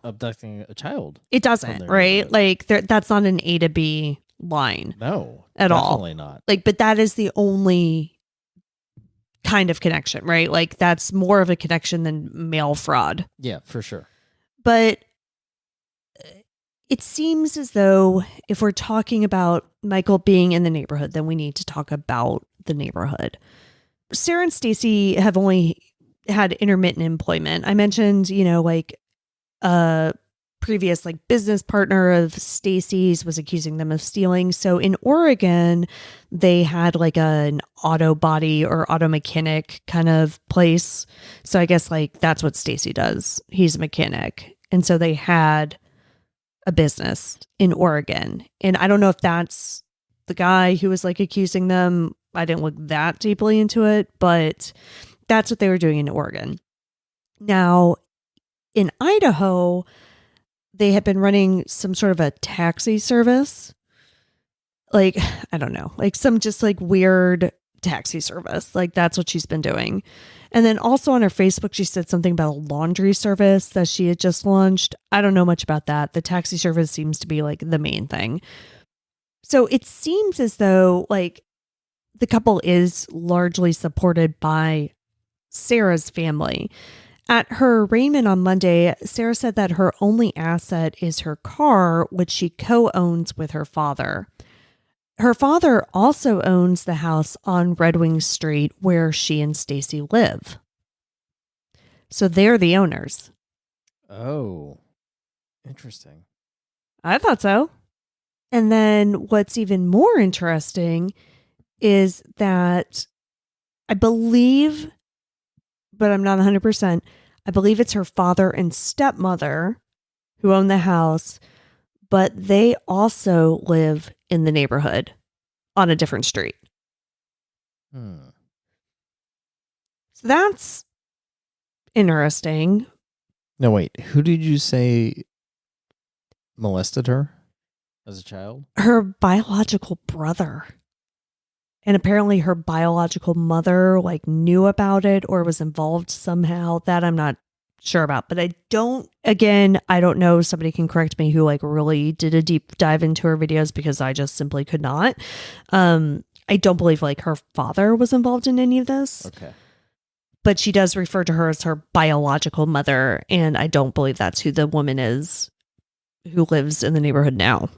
abducting a child? It doesn't, right? Like that's not an A to B line. No, at all. Definitely not. Like, but that is the only kind of connection, right? Like that's more of a connection than mail fraud. Yeah, for sure. But it seems as though if we're talking about Michael being in the neighborhood, then we need to talk about the neighborhood. Sarah and Stacy have only had intermittent employment. I mentioned, like a previous like business partner of Stacy's was accusing them of stealing. So in Oregon, they had like an auto body or auto mechanic kind of place. So I guess like that's what Stacy does. He's a mechanic. And so they had a business in Oregon. And I don't know if that's the guy who was like accusing them. I didn't look that deeply into it, but that's what they were doing in Oregon. Now, in Idaho, they had been running some sort of a taxi service. Like, I don't know, like some just like weird taxi service. Like that's what she's been doing. And then also on her Facebook, she said something about a laundry service that she had just launched. I don't know much about that. The taxi service seems to be like the main thing. So it seems as though like the couple is largely supported by Sarah's family. At her arraignment on Monday, Sarah said that her only asset is her car, which she co-owns with her father. Her father also owns the house on Red Wing Street where she and Stacy live. So they're the owners. Oh, interesting. I thought so. And then what's even more interesting is that I believe, but I'm not 100%, I believe it's her father and stepmother who own the house, but they also live in the neighborhood on a different street. So that's interesting. No, wait. Who did you say molested her as a child? Her biological brother. And apparently her biological mother like knew about it or was involved somehow. That I'm not sure about. But I don't know. Somebody can correct me who like really did a deep dive into her videos because I just simply could not. I don't believe like her father was involved in any of this. Okay. But she does refer to her as her biological mother. And I don't believe that's who the woman is who lives in the neighborhood now.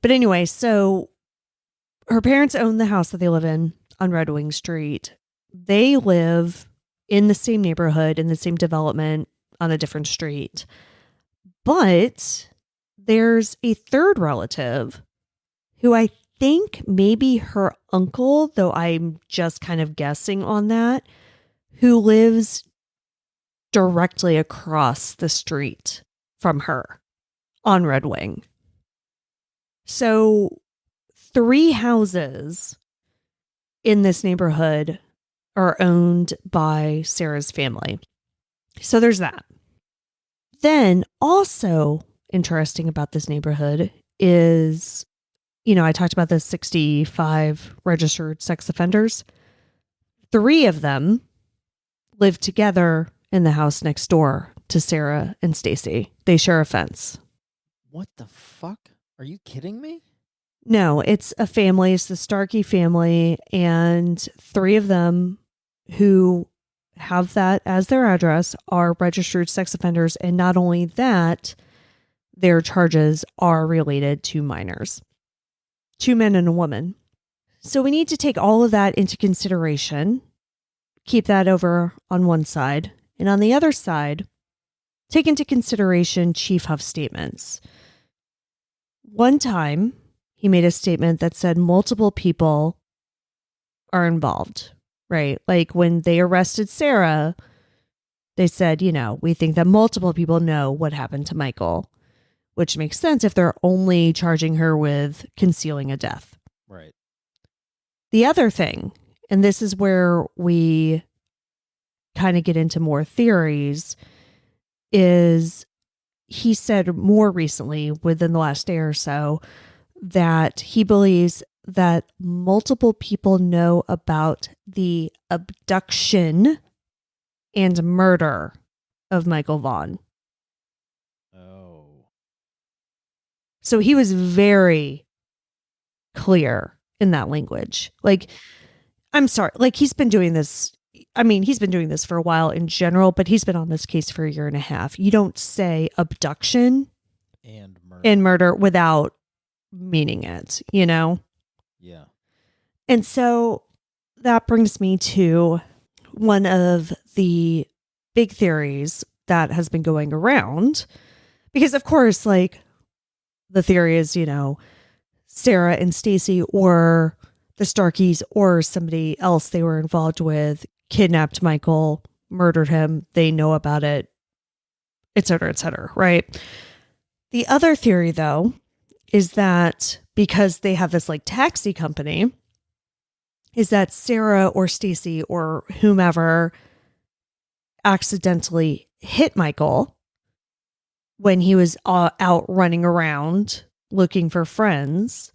But anyway, so her parents own the house that they live in on Red Wing Street. They live in the same neighborhood, in the same development, on a different street. But there's a third relative who I think maybe her uncle, though I'm just kind of guessing on that, who lives directly across the street from her on Red Wing. So 3 houses in this neighborhood are owned by Sarah's family. So there's that. Then also interesting about this neighborhood is, I talked about the 65 registered sex offenders. 3 of them live together in the house next door to Sarah and Stacy. They share a fence. What the fuck? Are you kidding me? No, it's a family. It's the Starkey family, and 3 of them who have that as their address are registered sex offenders. And not only that, their charges are related to minors. 2 men and a woman. So we need to take all of that into consideration. Keep that over on one side. And on the other side, take into consideration Chief Huff's statements. One time, he made a statement that said multiple people are involved, right? Like when they arrested Sarah, they said, we think that multiple people know what happened to Michael, which makes sense if they're only charging her with concealing a death. Right. The other thing and this is where we kind of get into more theories, is he said more recently, within the last day or so, that he believes that multiple people know about the abduction and murder of Michael Vaughan. Oh. So he was very clear in that language. Like, I'm sorry, like he's been doing this. I mean, he's been doing this for a while in general, but he's been on this case for a year and a half. You don't say abduction and murder without meaning it, you know? Yeah. And so that brings me to one of the big theories that has been going around. Because, of course, like the theory is, you know, Sarah and Stacy or the Starkeys or somebody else they were involved with kidnapped Michael, murdered him. They know about it, et cetera, right? The other theory, though, is that because they have this like taxi company, is that Sarah or Stacy or whomever accidentally hit Michael when he was out running around looking for friends,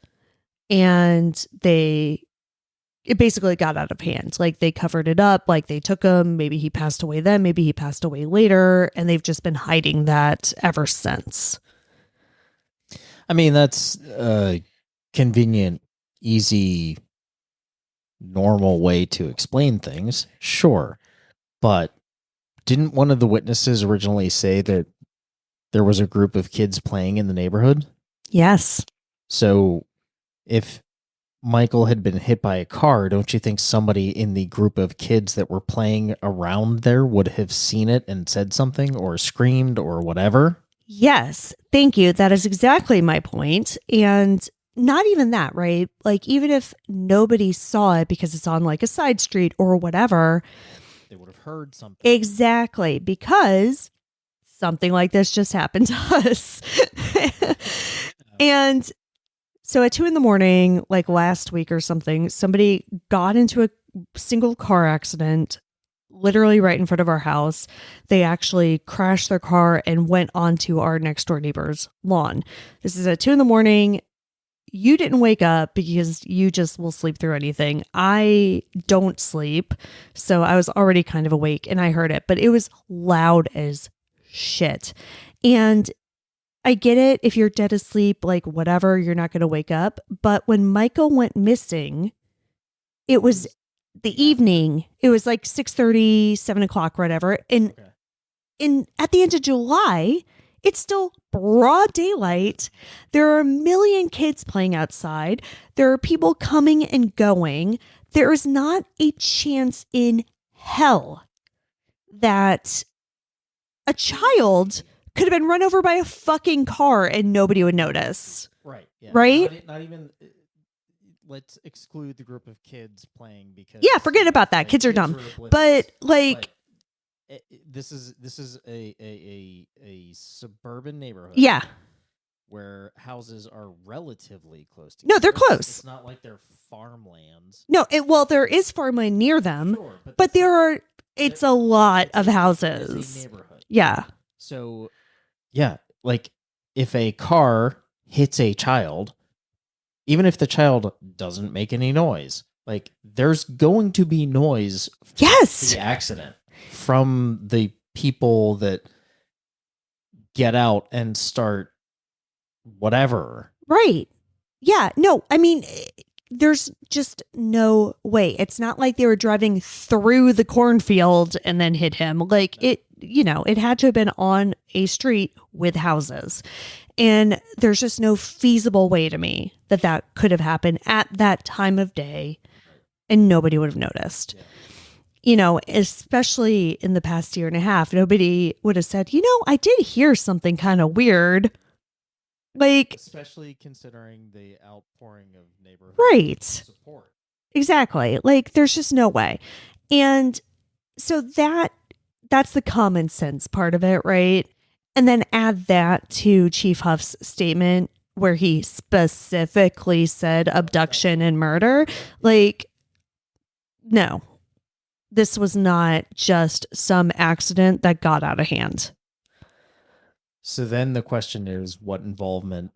and it basically got out of hand. Like they covered it up, like they took him, maybe he passed away then, maybe he passed away later, and they've just been hiding that ever since. I mean, that's a convenient, easy, normal way to explain things, sure. But didn't one of the witnesses originally say that there was a group of kids playing in the neighborhood? Yes. So if Michael had been hit by a car, don't you think somebody in the group of kids that were playing around there would have seen it and said something or screamed or whatever? Yes. Thank you. That is exactly my point. And not even that, right? Like, even if nobody saw it because it's on like a side street or whatever, they would have heard something. Exactly. Because something like this just happened to us. And so at 2 a.m, like last week or something, somebody got into a single car accident literally right in front of our house. They actually crashed their car and went onto our next door neighbor's lawn. This is at 2 a.m. You didn't wake up because you just will sleep through anything. I don't sleep. So I was already kind of awake and I heard it, but it was loud as shit. And I get it. If you're dead asleep, like whatever, you're not going to wake up. But when Michael went missing, it was the evening. It was like 6:30, 7 o'clock, whatever. And at the end of July, it's still broad daylight. There are a million kids playing outside. There are people coming and going. There is not a chance in hell that a child could have been run over by a fucking car and nobody would notice. Right. Yeah. Right? Not even. Let's exclude the group of kids playing because. Yeah, forget about that. Kids are dumb. But like. This is a suburban neighborhood. Yeah. Where houses are relatively close together. No, they're close. It's not like they're farmlands. No, well, there is farmland near them, sure, but it's a lot of houses. It's a neighborhood. Yeah. So, yeah, like if a car hits a child, even if the child doesn't make any noise, like there's going to be noise. Yes. The accident from the people that get out and start whatever. Right. Yeah. No, I mean, there's just no way. It's not like they were driving through the cornfield and then hit him. Like it, it had to have been on a street with houses. And there's just no feasible way to me that could have happened at that time of day and nobody would have noticed. Yeah. Especially in the past year and a half, nobody would have said, I did hear something kind of weird. Like, especially considering the outpouring of neighborhood support. Exactly. Like, there's just no way. And so that's the common sense part of it, right? And then add that to Chief Huff's statement where he specifically said abduction and murder. Like, No, this was not just some accident that got out of hand. So then the question is, what involvement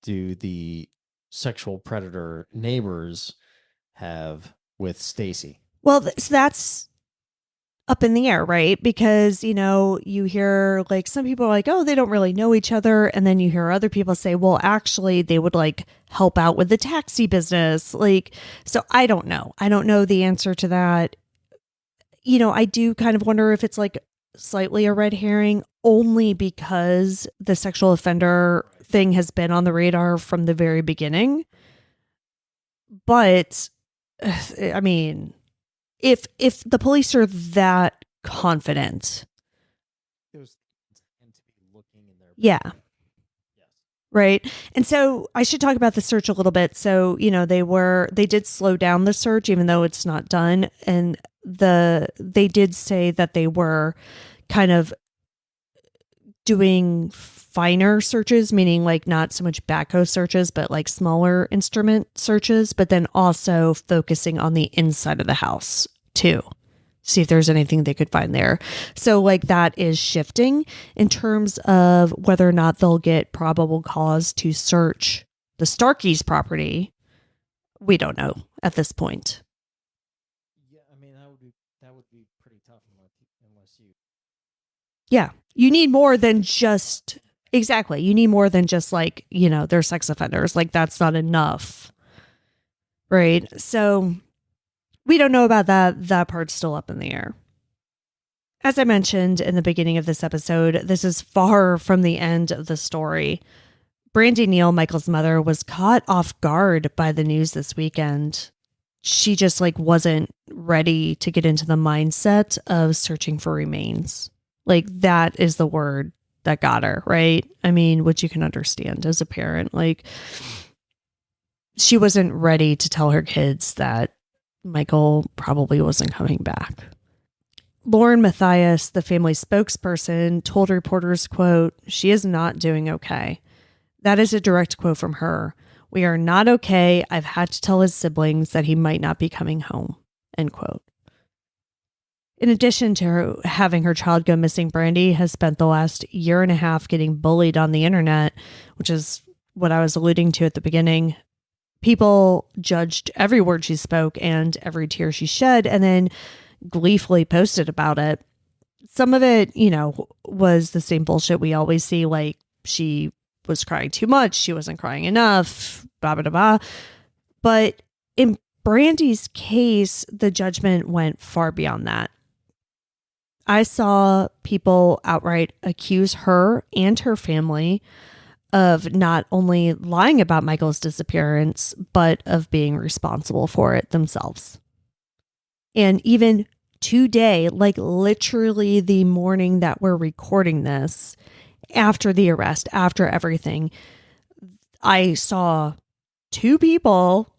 do the sexual predator neighbors have with Stacy? Well, so that's up in the air, right? Because, you hear like some people are like, oh, they don't really know each other. And then you hear other people say, well, actually, they would like help out with the taxi business. Like, so I don't know. I don't know the answer to that. I do kind of wonder if it's like slightly a red herring only because the sexual offender thing has been on the radar from the very beginning. But I mean, if the police are that confident, Those tend to be looking in their yeah. Yes. Right. And so I should talk about the search a little bit. So, they did slow down the search, even though it's not done. And they did say that they were kind of doing finer searches, meaning like not so much backhoe searches, but like smaller instrument searches, but then also focusing on the inside of the house too. See if there's anything they could find there. So like that is shifting in terms of whether or not they'll get probable cause to search the Starkeys property. We don't know at this point. Yeah, I mean that would be pretty tough unless you. Yeah, you need more than just exactly. You need more than just like, they're sex offenders. Like that's not enough. Right? So we don't know about that. That part's still up in the air. As I mentioned in the beginning of this episode, this is far from the end of the story. Brandy Neal, Michael's mother, was caught off guard by the news this weekend. She just like wasn't ready to get into the mindset of searching for remains. Like that is the word that got her, right? I mean, which you can understand as a parent. Like she wasn't ready to tell her kids that Michael probably wasn't coming back. Lauren Matthias, the family spokesperson, told reporters, quote, "She is not doing okay." That is a direct quote from her. "We are not okay. I've had to tell his siblings that he might not be coming home," end quote. In addition to her having her child go missing, Brandy has spent the last year and a half getting bullied on the internet, which is what I was alluding to at the beginning. People judged every word she spoke and every tear she shed, and then gleefully posted about it. Some of it, was the same bullshit we always see, like she was crying too much, she wasn't crying enough, blah, blah, blah. But in Brandy's case, the judgment went far beyond that. I saw people outright accuse her and her family of not only lying about Michael's disappearance, but of being responsible for it themselves. And even today, like literally the morning that we're recording this, after the arrest, after everything, I saw two people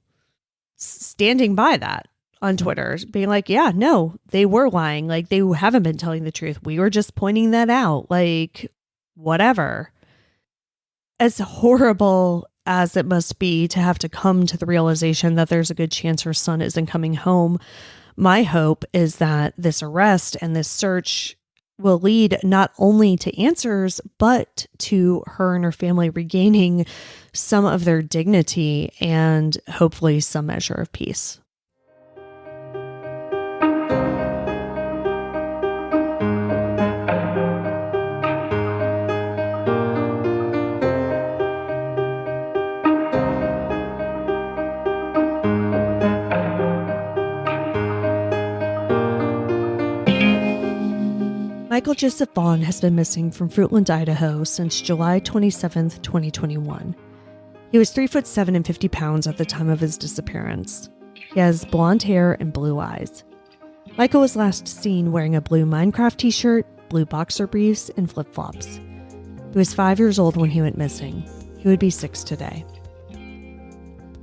standing by that on Twitter being like, yeah, no, they were lying. Like they haven't been telling the truth. We were just pointing that out. Like whatever. As horrible as it must be to have to come to the realization that there's a good chance her son isn't coming home, my hope is that this arrest and this search will lead not only to answers, but to her and her family regaining some of their dignity and hopefully some measure of peace. Michael Joseph Vaughan has been missing from Fruitland, Idaho since July 27th, 2021. He was 3'7" and 50 pounds at the time of his disappearance. He has blonde hair and blue eyes. Michael was last seen wearing a blue Minecraft t-shirt, blue boxer briefs, and flip-flops. He was 5 years old when he went missing. He would be 6 today.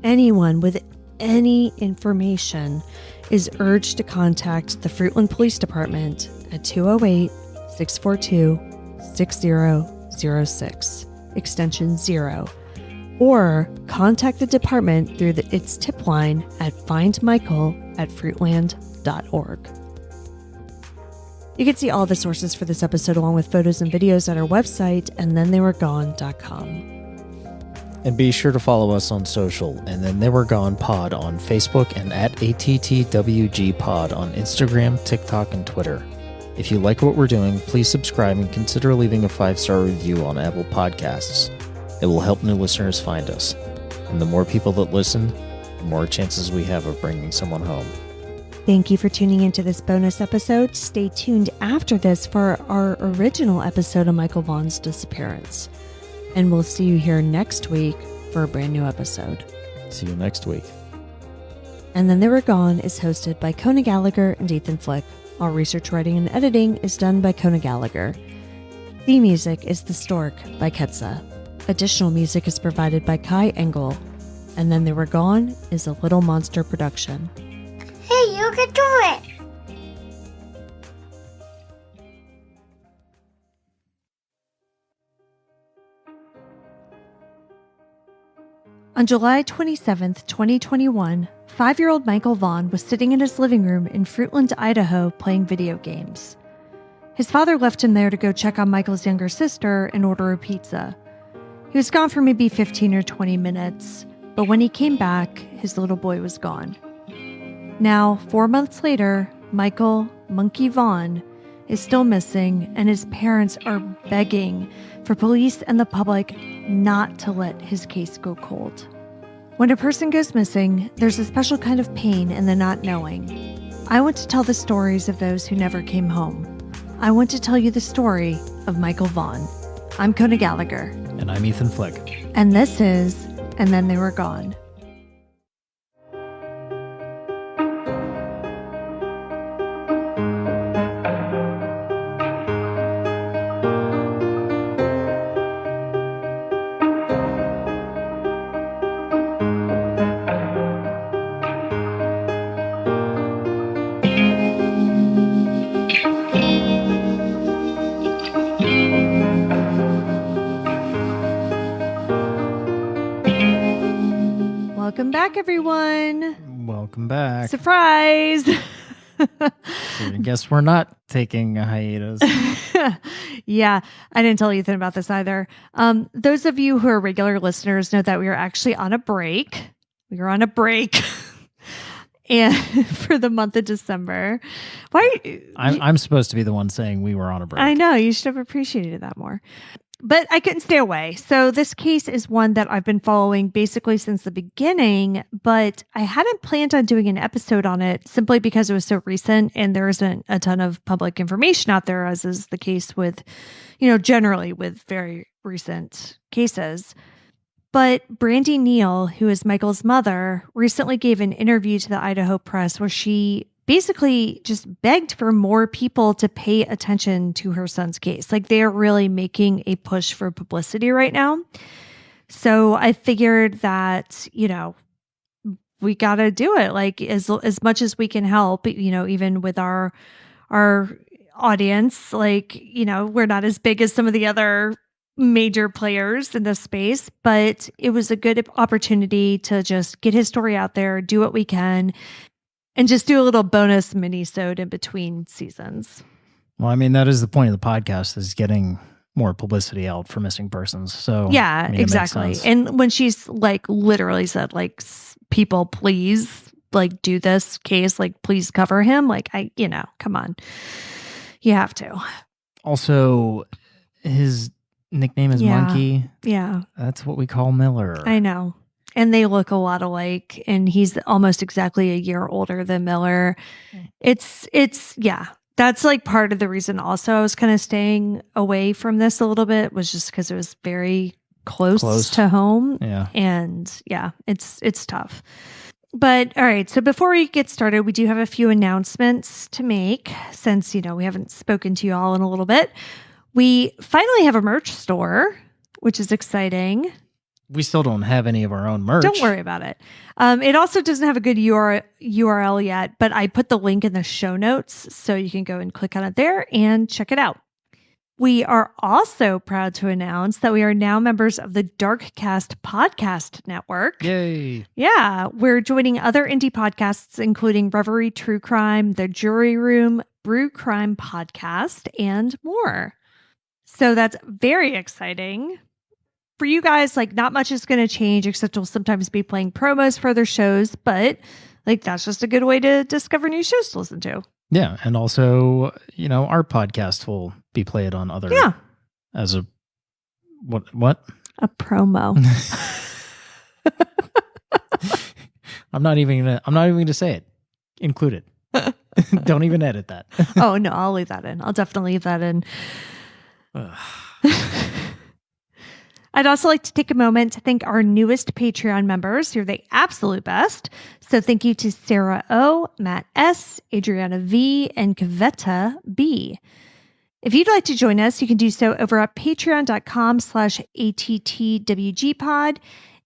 Anyone with any information is urged to contact the Fruitland Police Department at 208-642-6006, extension 0. or contact the department through its tip line at findmichael@fruitland.org. You can see all the sources for this episode along with photos and videos at our website, andthentheyweregone.com. And be sure to follow us on social, and then They Were Gone Pod on Facebook and at ATTWG Pod on Instagram, TikTok, and Twitter. If you like what we're doing, please subscribe and consider leaving a 5-star review on Apple Podcasts. It will help new listeners find us. And the more people that listen, the more chances we have of bringing someone home. Thank you for tuning into this bonus episode. Stay tuned after this for our original episode of Michael Vaughan's disappearance. And we'll see you here next week for a brand new episode. See you next week. And Then They Were Gone is hosted by Kona Gallagher and Ethan Flick. All research, writing, and editing is done by Kona Gallagher. Theme music is The Stork by Ketsa. Additional music is provided by Kai Engel. And Then They Were Gone is a Little Monster production. Hey, you can do it! On July 27, 2021, 5-year-old Michael Vaughan was sitting in his living room in Fruitland, Idaho, playing video games. His father left him there to go check on Michael's younger sister and order a pizza. He was gone for maybe 15 or 20 minutes, but when he came back, his little boy was gone. Now, 4 months later, Michael Monkey Vaughan is still missing, and his parents are begging for police and the public not to let his case go cold. When a person goes missing, there's a special kind of pain in the not knowing. I want to tell the stories of those who never came home. I want to tell you the story of Michael Vaughan. I'm Kona Gallagher. And I'm Ethan Flick. And this is And Then They Were Gone. Welcome back, everyone. Welcome back. Surprise! I guess we're not taking a hiatus. Yeah, I didn't tell Ethan about this either. Those of you who are regular listeners know that we are actually on a break. We are on a break. And for the month of December. I'm supposed to be the one saying we were on a break. I know, you should have appreciated that more. But I couldn't stay away. So this case is one that I've been following basically since the beginning, but I hadn't planned on doing an episode on it simply because it was so recent and there isn't a ton of public information out there, as is the case with, generally with very recent cases. But Brandy Neal, who is Michael's mother, recently gave an interview to the Idaho Press where she basically just begged for more people to pay attention to her son's case. Like, they're really making a push for publicity right now. So I figured that, we got to do it, like as much as we can help, even with our audience, we're not as big as some of the other major players in this space, but it was a good opportunity to just get his story out there, do what we can, and just do a little bonus mini-sode in between seasons. Well, I mean, that is the point of the podcast, is getting more publicity out for missing persons. So yeah, exactly. And when she's literally said, people, please, do this case, please cover him. Come on, you have to. Also, his nickname is Monkey. Yeah. That's what we call Miller. I know. And they look a lot alike, and he's almost exactly a year older than Miller. It's that's part of the reason also I was kind of staying away from this a little bit, was just because it was very close to home. Yeah. And yeah, it's tough. But all right, so before we get started, we do have a few announcements to make, since, we haven't spoken to you all in a little bit. We finally have a merch store, which is exciting. We still don't have any of our own merch. Don't worry about it. It also doesn't have a good URL yet, but I put the link in the show notes, so you can go and click on it there and check it out. We are also proud to announce that we are now members of the Darkcast Podcast Network. Yay. Yeah, we're joining other indie podcasts, including Reverie True Crime, The Jury Room, Brew Crime Podcast, and more. So that's very exciting. For you guys, like, not much is going to change, except we'll sometimes be playing promos for other shows, but like, that's just a good way to discover new shows to listen to. Yeah. And also, our podcast will be played on other. Yeah. As a what? A promo. I'm not even gonna say it. Include it. Don't even edit that. Oh no, I'll leave that in. I'll definitely leave that in. I'd also like to take a moment to thank our newest Patreon members. You're the absolute best. So thank you to Sarah O, Matt S, Adriana V, and Kaveta B. If you'd like to join us, you can do so over at patreon.com/ATTWGpod.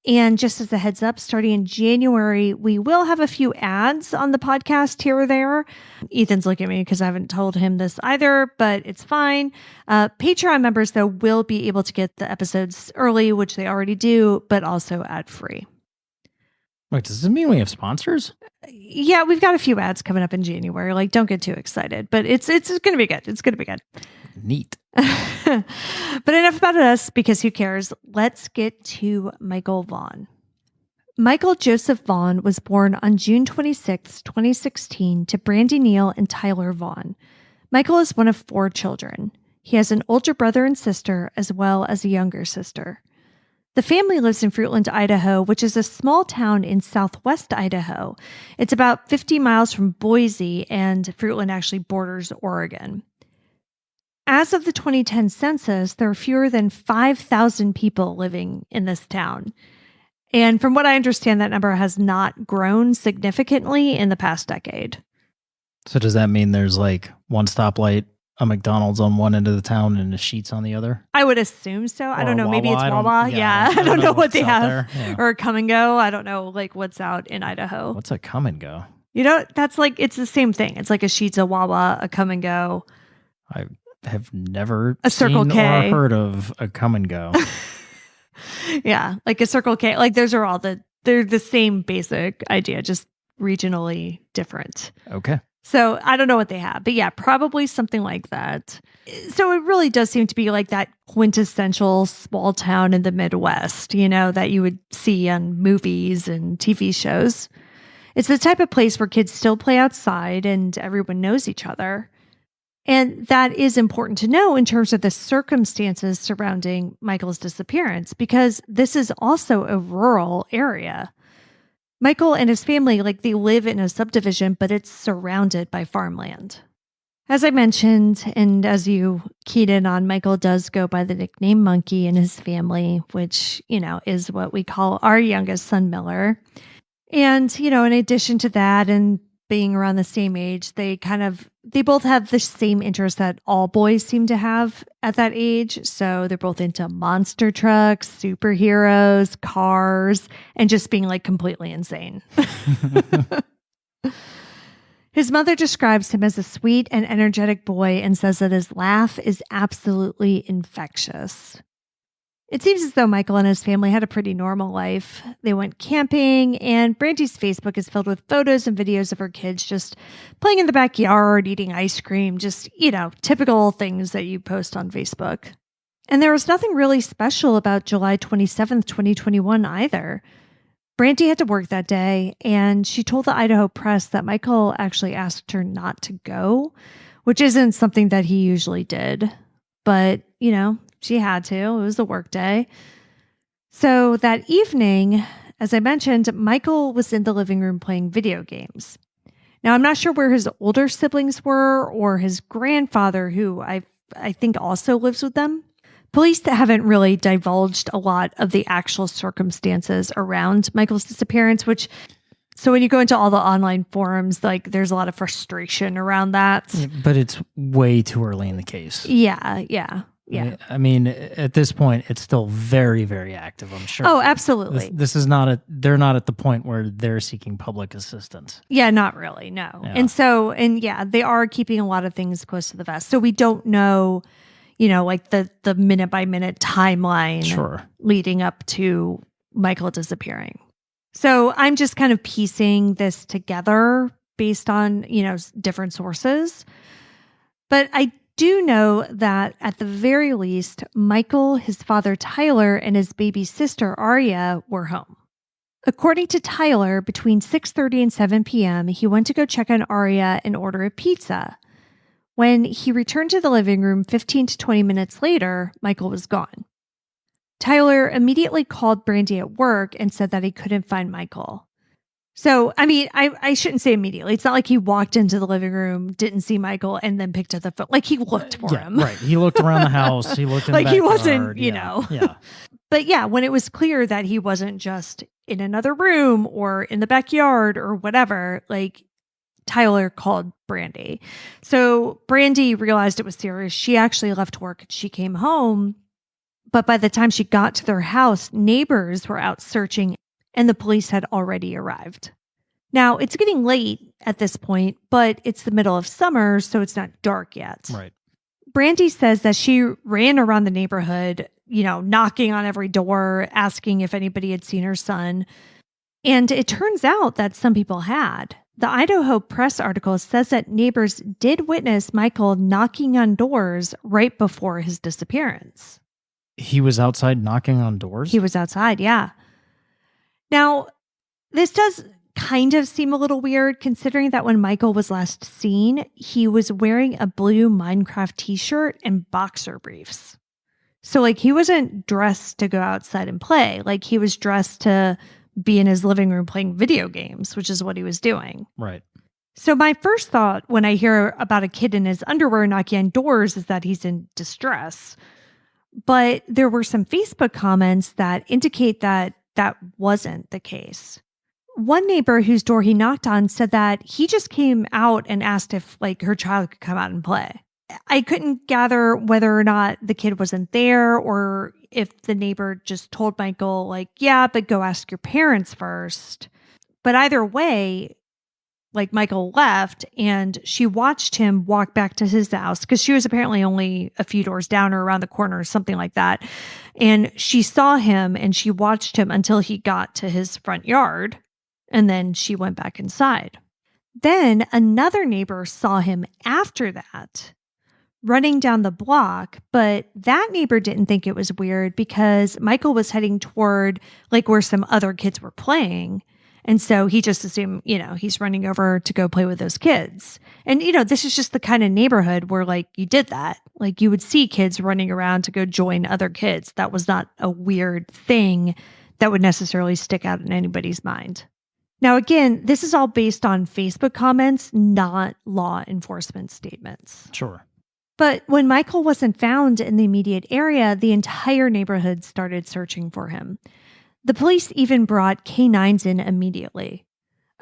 And just as a heads up, starting in January, we will have a few ads on the podcast here or there. Ethan's looking at me because I haven't told him this either, but it's fine. Patreon members, though, will be able to get the episodes early, which they already do, but also ad-free. Wait, does this mean we have sponsors? Yeah, we've got a few ads coming up in January. Like, don't get too excited, but it's going to be good. It's going to be good. Neat. But enough about us, because who cares? Let's get to Michael Vaughan. Michael Joseph Vaughan was born on June 26, 2016 to Brandy Neal and Tyler Vaughan. Michael is one of 4 children. He has an older brother and sister, as well as a younger sister. The family lives in Fruitland, Idaho, which is a small town in southwest Idaho. It's about 50 miles from Boise, and Fruitland actually borders Oregon. As of the 2010 census, there are fewer than 5,000 people living in this town. And from what I understand, that number has not grown significantly in the past decade. So does that mean there's like one stoplight, a McDonald's on one end of the town, and a Sheetz on the other? I would assume so. I don't know. Maybe it's Wawa. Wawa. Yeah. I don't know what they have. Yeah. Or a Come and Go. I don't know like what's out in Idaho. What's a Come and Go? That's like, it's the same thing. It's like a Sheetz, a Wawa, a Come and Go. I have never a Circle seen K. or heard of a Come and Go. Yeah, like a Circle K. Like those are they're the same basic idea, just regionally different. Okay. So I don't know what they have, but yeah, probably something like that. So it really does seem to be like that quintessential small town in the Midwest, that you would see on movies and TV shows. It's the type of place where kids still play outside and everyone knows each other. And that is important to know in terms of the circumstances surrounding Michael's disappearance, because this is also a rural area. Michael and his family, they live in a subdivision, but it's surrounded by farmland. As I mentioned, and as you keyed in on, Michael does go by the nickname Monkey in his family, which, is what we call our youngest son, Miller. And, in addition to that, and being around the same age, they both have the same interests that all boys seem to have at that age. So they're both into monster trucks, superheroes, cars, and just being completely insane. His mother describes him as a sweet and energetic boy and says that his laugh is absolutely infectious. It seems as though Michael and his family had a pretty normal life. They went camping, and Brandy's Facebook is filled with photos and videos of her kids just playing in the backyard, eating ice cream, just, typical things that you post on Facebook. And there was nothing really special about July 27th, 2021 either. Brandy had to work that day, and she told the Idaho Press that Michael actually asked her not to go, which isn't something that he usually did. But, she had to. It was a work day. So that evening, as I mentioned, Michael was in the living room playing video games. Now, I'm not sure where his older siblings were or his grandfather, who I think also lives with them. Police haven't really divulged a lot of the actual circumstances around Michael's disappearance, so when you go into all the online forums, there's a lot of frustration around that. But it's way too early in the case. Yeah. I mean, at this point, it's still very, very active, I'm sure. Oh, absolutely. This is they're not at the point where they're seeking public assistance. Yeah, not really, no. Yeah. And they are keeping a lot of things close to the vest. So we don't know, like the minute by minute timeline Sure. leading up to Michael disappearing. So I'm just kind of piecing this together based on, different sources. But I do know that at the very least, Michael, his father Tyler, and his baby sister Aria were home. According to Tyler, between 6:30 and 7 p.m., he went to go check on Aria and order a pizza. When he returned to the living room 15 to 20 minutes later, Michael was gone. Tyler immediately called Brandy at work and said that he couldn't find Michael. So, I shouldn't say immediately. It's not like he walked into the living room, didn't see Michael, and then picked up the phone. Like, he looked for him. Right. He looked around the house. He looked in like the he backyard. wasn't, Yeah. But yeah, when it was clear that he wasn't just in another room or in the backyard or whatever, like, Tyler called Brandy. So Brandy realized it was serious. She actually left work and she came home. But by the time she got to their house, neighbors were out searching and the police had already arrived. Now, it's getting late at this point, but it's the middle of summer, so it's not dark yet. Right. Brandy says that she ran around the neighborhood, knocking on every door, asking if anybody had seen her son. And it turns out that some people had. The Idaho Press article says that neighbors did witness Michael knocking on doors right before his disappearance. He was outside knocking on doors? He was outside, yeah. Now, this does kind of seem a little weird considering that when Michael was last seen, he was wearing a blue Minecraft t-shirt and boxer briefs. So, he wasn't dressed to go outside and play. He was dressed to be in his living room playing video games, which is what he was doing. Right. So my first thought when I hear about a kid in his underwear knocking on doors is that he's in distress. But there were some Facebook comments that indicate that that wasn't the case. One neighbor whose door he knocked on said that he just came out and asked if her child could come out and play. I couldn't gather whether or not the kid wasn't there or if the neighbor just told Michael, yeah, but go ask your parents first. But either way, Michael left and she watched him walk back to his house because she was apparently only a few doors down or around the corner or something like that. And she saw him and she watched him until he got to his front yard. And then she went back inside. Then another neighbor saw him after that running down the block, but that neighbor didn't think it was weird because Michael was heading toward where some other kids were playing. And so he just assumed, he's running over to go play with those kids. And, this is just the kind of neighborhood where you did that. You would see kids running around to go join other kids. That was not a weird thing that would necessarily stick out in anybody's mind. Now, again, this is all based on Facebook comments, not law enforcement statements. Sure. But when Michael wasn't found in the immediate area, the entire neighborhood started searching for him. The police even brought canines in immediately.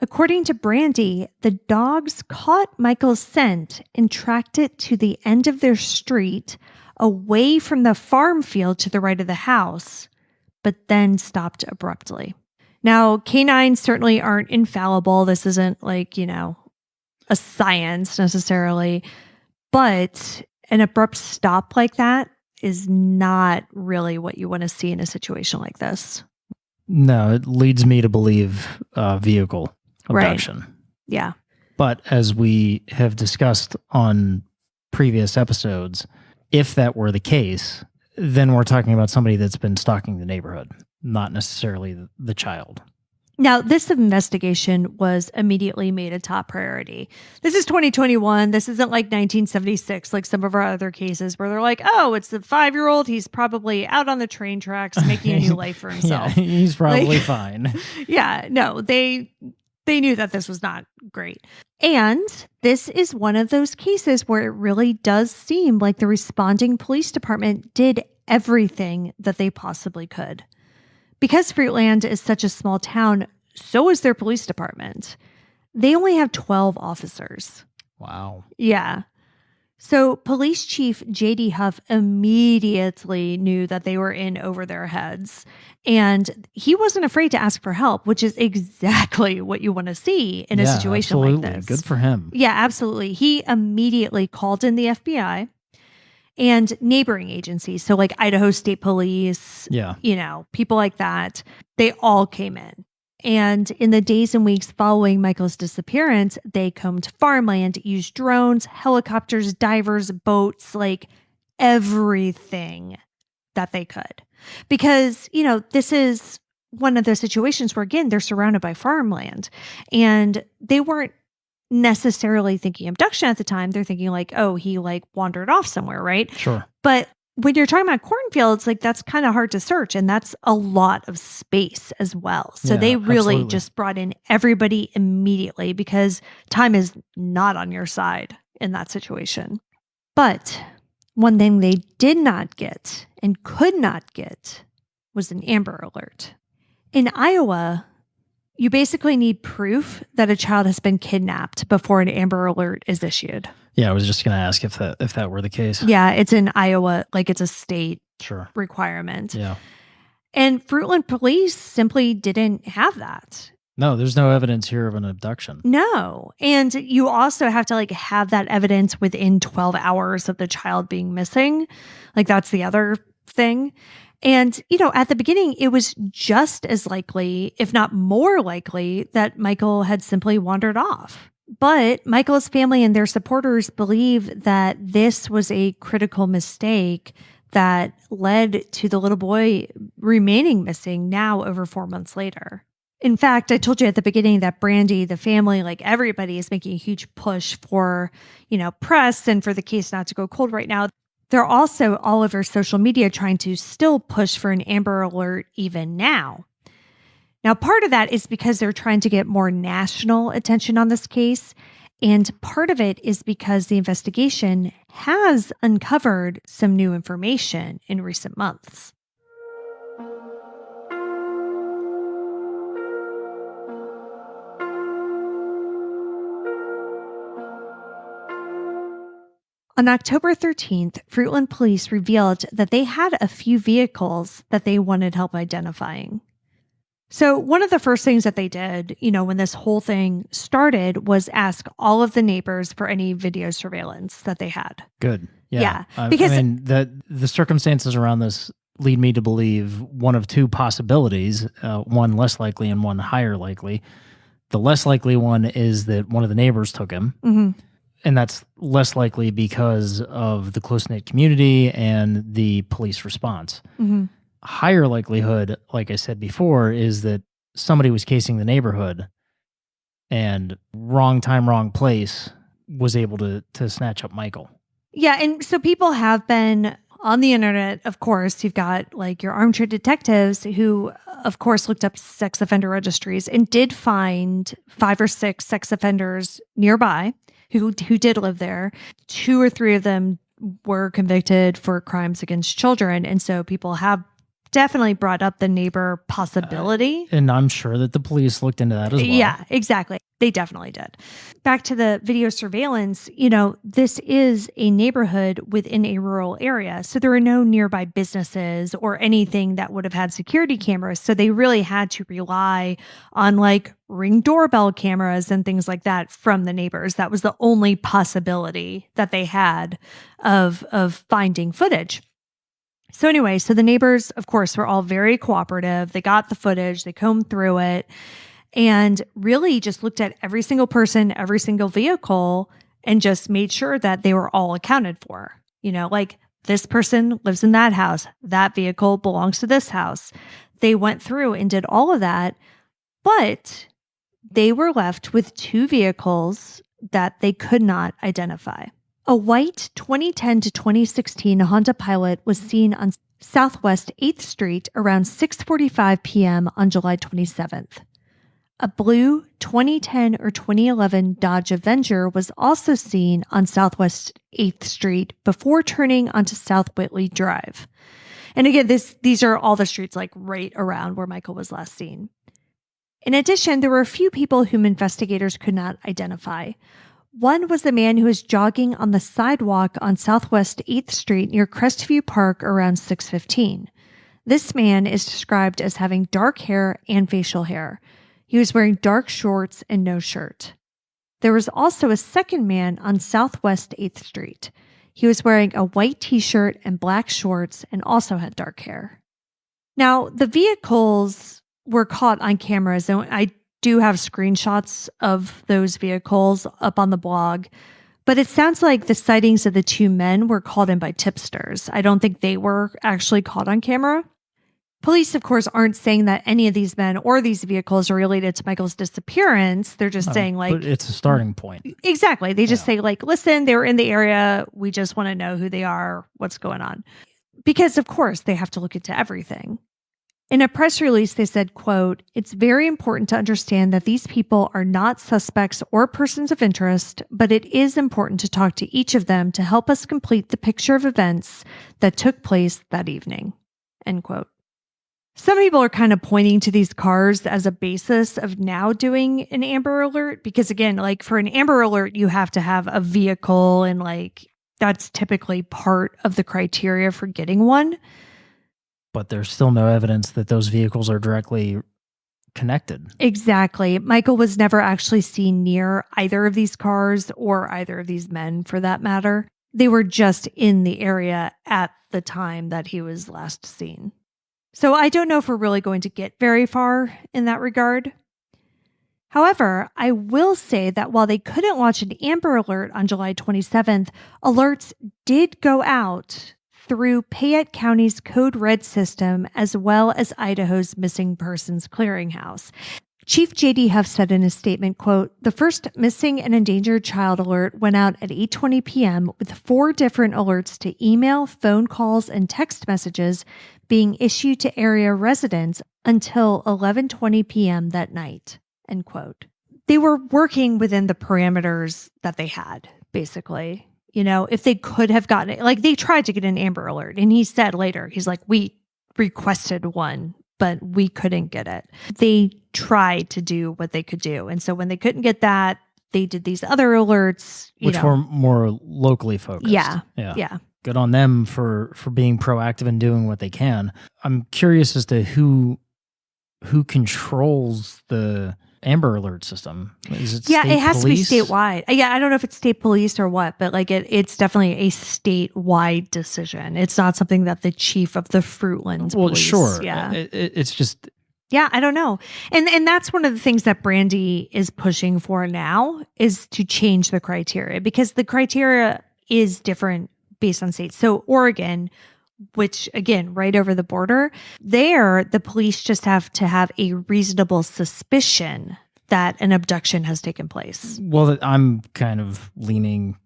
According to Brandy, the dogs caught Michael's scent and tracked it to the end of their street, away from the farm field to the right of the house, but then stopped abruptly. Now, canines certainly aren't infallible. This isn't a science necessarily, but an abrupt stop like that is not really what you want to see in a situation like this. No, it leads me to believe vehicle abduction. Right. Yeah. But as we have discussed on previous episodes, if that were the case, then we're talking about somebody that's been stalking the neighborhood, not necessarily the child. Now, this investigation was immediately made a top priority. This is 2021. This isn't like 1976, like some of our other cases where they're like, oh, it's the 5-year-old. He's probably out on the train tracks making a new life for himself. Yeah, he's probably fine. Yeah, no, they knew that this was not great. And this is one of those cases where it really does seem like the responding police department did everything that they possibly could. Because Fruitland is such a small town, so is their police department. They only have 12 officers. Wow. Yeah. So Police Chief J.D. Huff immediately knew that they were in over their heads. And he wasn't afraid to ask for help, which is exactly what you want to see in a situation absolutely. like this. Good for him. Yeah, absolutely. He immediately called in the FBI. and neighboring agencies. So like Idaho State Police, Yeah. People like that, they all came in. And in the days and weeks following Michael's disappearance, they combed farmland, used drones, helicopters, divers, boats, like everything that they could. Because, this is one of those situations where, again, they're surrounded by farmland and they weren't necessarily thinking abduction at the time. They're thinking like, oh, he like wandered off somewhere, right? Sure. But when you're talking about cornfields, like that's kind of hard to search. And that's a lot of space as well. So Yeah, they really absolutely. just brought in everybody immediately because time is not on your side in that situation. But one thing they did not get and could not get was an Amber Alert. In Iowa, you basically need proof that a child has been kidnapped before an Amber Alert is issued. Yeah, I was just going to ask if that were the case. Yeah, it's in Iowa, like it's a state Sure. requirement. Yeah. And Fruitland Police simply didn't have that. No, there's no evidence here of an abduction. No. And you also have to like have that evidence within 12 hours of the child being missing. Like that's the other thing. And, at the beginning, it was just as likely, if not more likely, that Michael had simply wandered off. But Michael's family and their supporters believe that this was a critical mistake that led to the little boy remaining missing now over 4 months later. In fact, I told you at the beginning that Brandy, the family, like everybody is making a huge push for, press and for the case not to go cold right now. They're also all over social media trying to still push for an Amber Alert even now. Now, part of that is because they're trying to get more national attention on this case. And part of it is because the investigation has uncovered some new information in recent months. On October 13th, Fruitland Police revealed that they had a few vehicles that they wanted help identifying. So one of the first things that they did, when this whole thing started, was ask all of the neighbors for any video surveillance that they had. Good. Yeah, Because the circumstances around this lead me to believe one of two possibilities, one less likely and one higher likely. The less likely one is that one of the neighbors took him. Mm-hmm. And that's less likely because of the close-knit community and the police response. Mm-hmm. Higher likelihood, like I said before, is that somebody was casing the neighborhood and wrong time, wrong place was able to snatch up Michael. Yeah, and so people have been on the internet, of course. You've got like your armchair detectives who, of course, looked up sex offender registries and did find 5 or 6 sex offenders nearby who did live there. 2 or 3 of them were convicted for crimes against children. And so people have definitely brought up the neighbor possibility. And I'm sure that the police looked into that as well. Yeah, exactly. They definitely did. Back to the video surveillance, this is a neighborhood within a rural area. So there are no nearby businesses or anything that would have had security cameras. So they really had to rely on like Ring doorbell cameras and things like that from the neighbors. That was the only possibility that they had of finding footage. So anyway, so the neighbors, of course, were all very cooperative. They got the footage, they combed through it, and really just looked at every single person, every single vehicle, and just made sure that they were all accounted for. Like this person lives in that house, that vehicle belongs to this house. They went through and did all of that, but they were left with 2 vehicles that they could not identify. A white 2010 to 2016 Honda Pilot was seen on Southwest 8th Street around 6:45 p.m. on July 27th. A blue 2010 or 2011 Dodge Avenger was also seen on Southwest 8th Street before turning onto South Whitley Drive. And again, these are all the streets like right around where Michael was last seen. In addition, there were a few people whom investigators could not identify. One was the man who was jogging on the sidewalk on Southwest 8th Street near Crestview Park around 6:15. This man is described as having dark hair and facial hair. He was wearing dark shorts and no shirt. There was also a second man on Southwest 8th Street. He was wearing a white t-shirt and black shorts and also had dark hair. Now, the vehicles were caught on cameras, and I do have screenshots of those vehicles up on the blog, but it sounds like the sightings of the two men were called in by tipsters. I don't think they were actually caught on camera. Police, of course, aren't saying that any of these men or these vehicles are related to Michael's disappearance. They're just saying, like... But it's a starting point. Exactly. They just say, like, listen, they were in the area. We just want to know who they are, what's going on. Because, of course, they have to look into everything. In a press release, they said, quote, "It's very important to understand that these people are not suspects or persons of interest, but it is important to talk to each of them to help us complete the picture of events that took place that evening." End quote. Some people are kind of pointing to these cars as a basis of now doing an Amber Alert, because again, like for an Amber Alert, you have to have a vehicle, and like that's typically part of the criteria for getting one. But there's still no evidence that those vehicles are directly connected. Exactly. Michael was never actually seen near either of these cars or either of these men for that matter. They were just in the area at the time that he was last seen. So I don't know if we're really going to get very far in that regard. However, I will say that while they couldn't launch an Amber Alert on July 27th, alerts did go out through Payette County's Code Red system, as well as Idaho's Missing Persons Clearinghouse. Chief J.D. Huff said in a statement, quote, "The first missing and endangered child alert went out at 8:20 p.m. with 4 different alerts to email, phone calls, and text messages being issued to area residents until 11:20 p.m. that night," end quote. They were working within the parameters that they had, basically. You know, if they could have gotten it, like they tried to get an Amber Alert, and he said later, he's like, we requested one, but we couldn't get it. They tried to do what they could do. And so when they couldn't get that, they did these other alerts, which were more locally focused. Yeah. Good on them for being proactive and doing what they can. I'm curious as to who controls the Amber Alert system. Is it state it has police? to be statewide. Yeah, I don't know if it's state police or what, but like it's definitely a statewide decision. It's not something that the chief of the Fruitland Well, police. sure. Yeah. It's just... Yeah, I don't know. And that's one of the things that Brandy is pushing for now, is to change the criteria, because the criteria is different based on states. So Oregon, which again, right over the border, there, the police just have to have a reasonable suspicion that an abduction has taken place. Well, I'm kind of leaning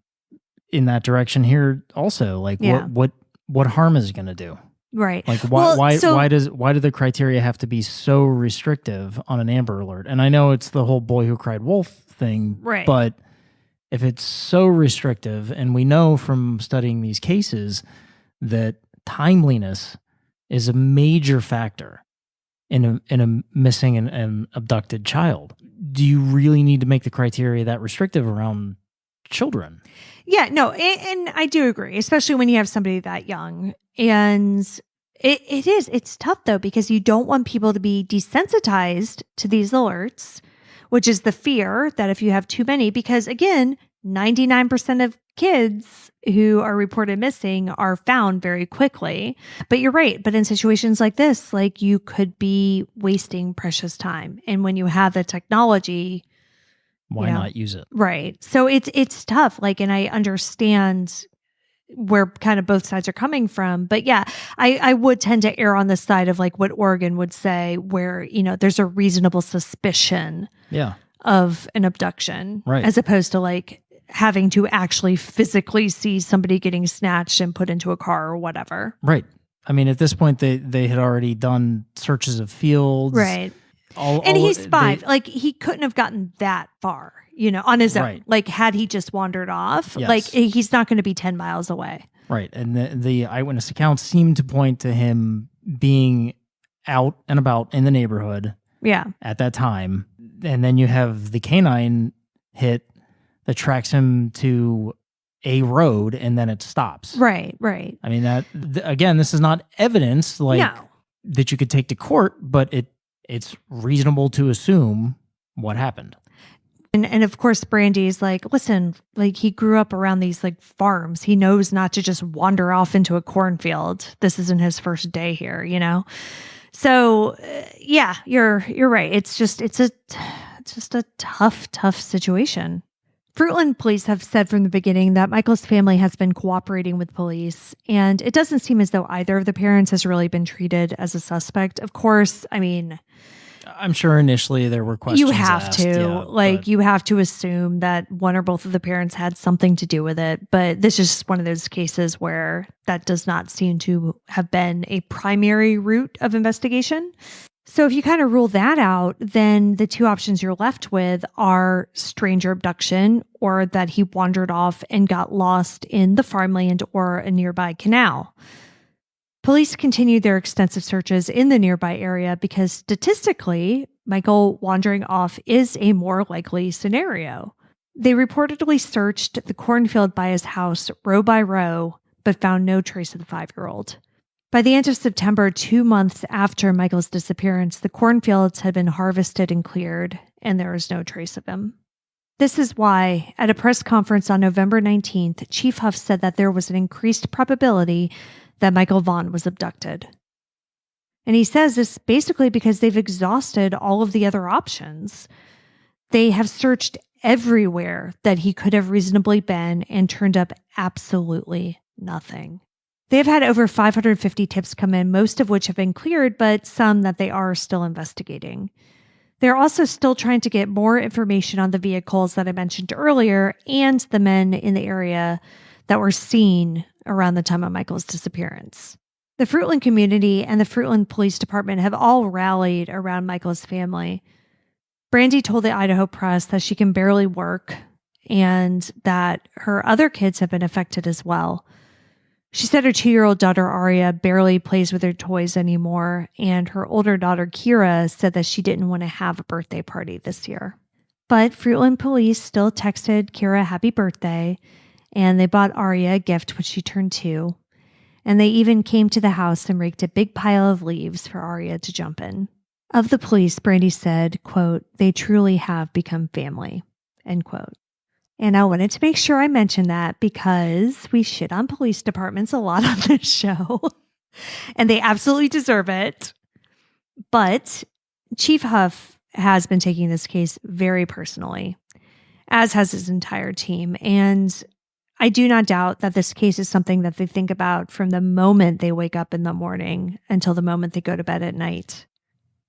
in that direction here also. Like what harm is it going to do? Right. Like why do the criteria have to be so restrictive on an Amber Alert? And I know it's the whole boy who cried wolf thing, right? But if it's so restrictive, and we know from studying these cases that timeliness is a major factor in a missing and abducted child, do you really need to make the criteria that restrictive around children? Yeah, no, and I do agree, especially when you have somebody that young. And it's tough though, because you don't want people to be desensitized to these alerts, which is the fear that if you have too many, because again, 99% of kids who are reported missing are found very quickly. But you're right. But in situations like this, like you could be wasting precious time. And when you have the technology, why not use it? Right. So it's tough. Like, and I understand where kind of both sides are coming from. But yeah, I would tend to err on the side of like what Oregon would say, where, there's a reasonable suspicion of an abduction, right, as opposed to like having to actually physically see somebody getting snatched and put into a car or whatever. Right. I mean, at this point, they had already done searches of fields. Right. And he's 5. Like, he couldn't have gotten that far, on his own. Right. Like, had he just wandered off, yes, like, he's not going to be 10 miles away. Right. And the eyewitness accounts seem to point to him being out and about in the neighborhood. Yeah. At that time. And then you have the canine hit that tracks him to a road, and then it stops. Right, right. I mean, again, this is not evidence that you could take to court, but it's reasonable to assume what happened. And of course, Brandy's like, listen, like he grew up around these like farms. He knows not to just wander off into a cornfield. This isn't his first day here, you know? So yeah, you're right. It's just a tough situation. Fruitland police have said from the beginning that Michael's family has been cooperating with police, and it doesn't seem as though either of the parents has really been treated as a suspect. Of course, I mean, I'm sure initially there were questions you have asked, to but you have to assume that one or both of the parents had something to do with it, but this is just one of those cases where that does not seem to have been a primary route of investigation. So if you kind of rule that out, then the two options you're left with are stranger abduction, or that he wandered off and got lost in the farmland or a nearby canal. Police continued their extensive searches in the nearby area because statistically, Michael wandering off is a more likely scenario. They reportedly searched the cornfield by his house row by row, but found no trace of the 5-year-old. By the end of September, 2 months after Michael's disappearance, the cornfields had been harvested and cleared, and there was no trace of him. This is why, at a press conference on November 19th, Chief Huff said that there was an increased probability that Michael Vaughan was abducted. And he says this basically because they've exhausted all of the other options. They have searched everywhere that he could have reasonably been and turned up absolutely nothing. They have had over 550 tips come in, most of which have been cleared, but some that they are still investigating. They're also still trying to get more information on the vehicles that I mentioned earlier and the men in the area that were seen around the time of Michael's disappearance. The Fruitland community and the Fruitland Police Department have all rallied around Michael's family. Brandy told the Idaho Press that she can barely work and that her other kids have been affected as well. She said her 2-year-old daughter, Aria, barely plays with her toys anymore, and her older daughter, Kira, said that she didn't want to have a birthday party this year. But Fruitland police still texted Kira happy birthday, and they bought Aria a gift when she turned 2, and they even came to the house and raked a big pile of leaves for Aria to jump in. Of the police, Brandy said, quote, "They truly have become family," end quote. And I wanted to make sure I mentioned that because we shit on police departments a lot on this show, and they absolutely deserve it. But Chief Huff has been taking this case very personally, as has his entire team. And I do not doubt that this case is something that they think about from the moment they wake up in the morning until the moment they go to bed at night.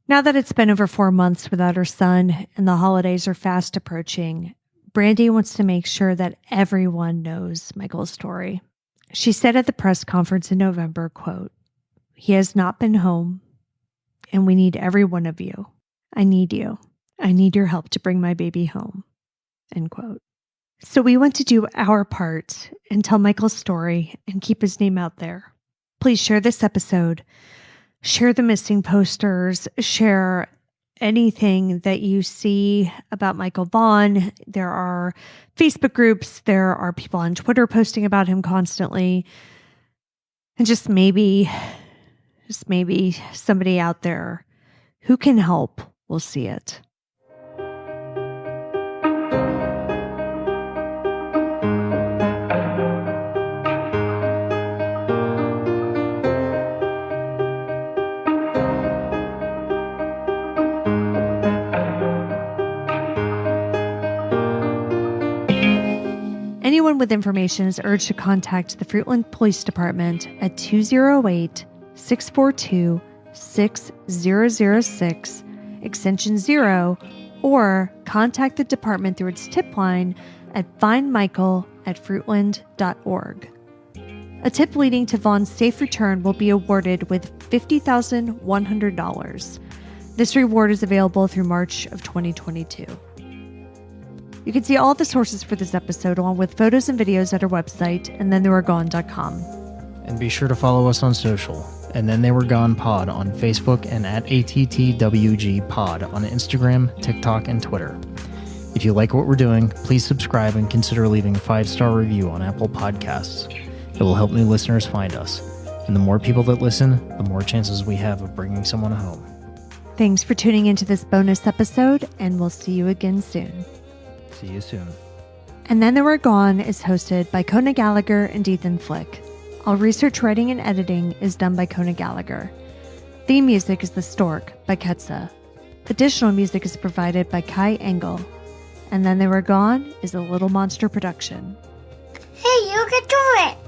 Now that it's been over 4 months without her son and the holidays are fast approaching, Brandy wants to make sure that everyone knows Michael's story. She said at the press conference in November, quote, "He has not been home, and we need every one of you. I need you. I need your help to bring my baby home," end quote. So we want to do our part and tell Michael's story and keep his name out there. Please share this episode, share the missing posters, share anything that you see about Michael Vaughan. There are Facebook groups, there are people on Twitter posting about him constantly. And just maybe somebody out there who can help will see it. Anyone with information is urged to contact the Fruitland Police Department at 208-642-6006, extension 0, or contact the department through its tip line at findmichael@fruitland.org. A tip leading to Vaughan's safe return will be awarded with $50,100. This reward is available through March of 2022. You can see all the sources for this episode along with photos and videos at our website, andthentheywere.gone.com. And be sure to follow us on social, And Then They Were Gone Pod on Facebook and at ATTWG Pod on Instagram, TikTok, and Twitter. If you like what we're doing, please subscribe and consider leaving a 5-star review on Apple Podcasts. It will help new listeners find us. And the more people that listen, the more chances we have of bringing someone home. Thanks for tuning into this bonus episode, and we'll see you again soon. See you soon. And Then They Were Gone is hosted by Kona Gallagher and Ethan Flick. All research, writing, and editing is done by Kona Gallagher. Theme music is The Stork by Ketsa. Additional music is provided by Kai Engel. And Then They Were Gone is a Little Monster production. Hey, you can do it!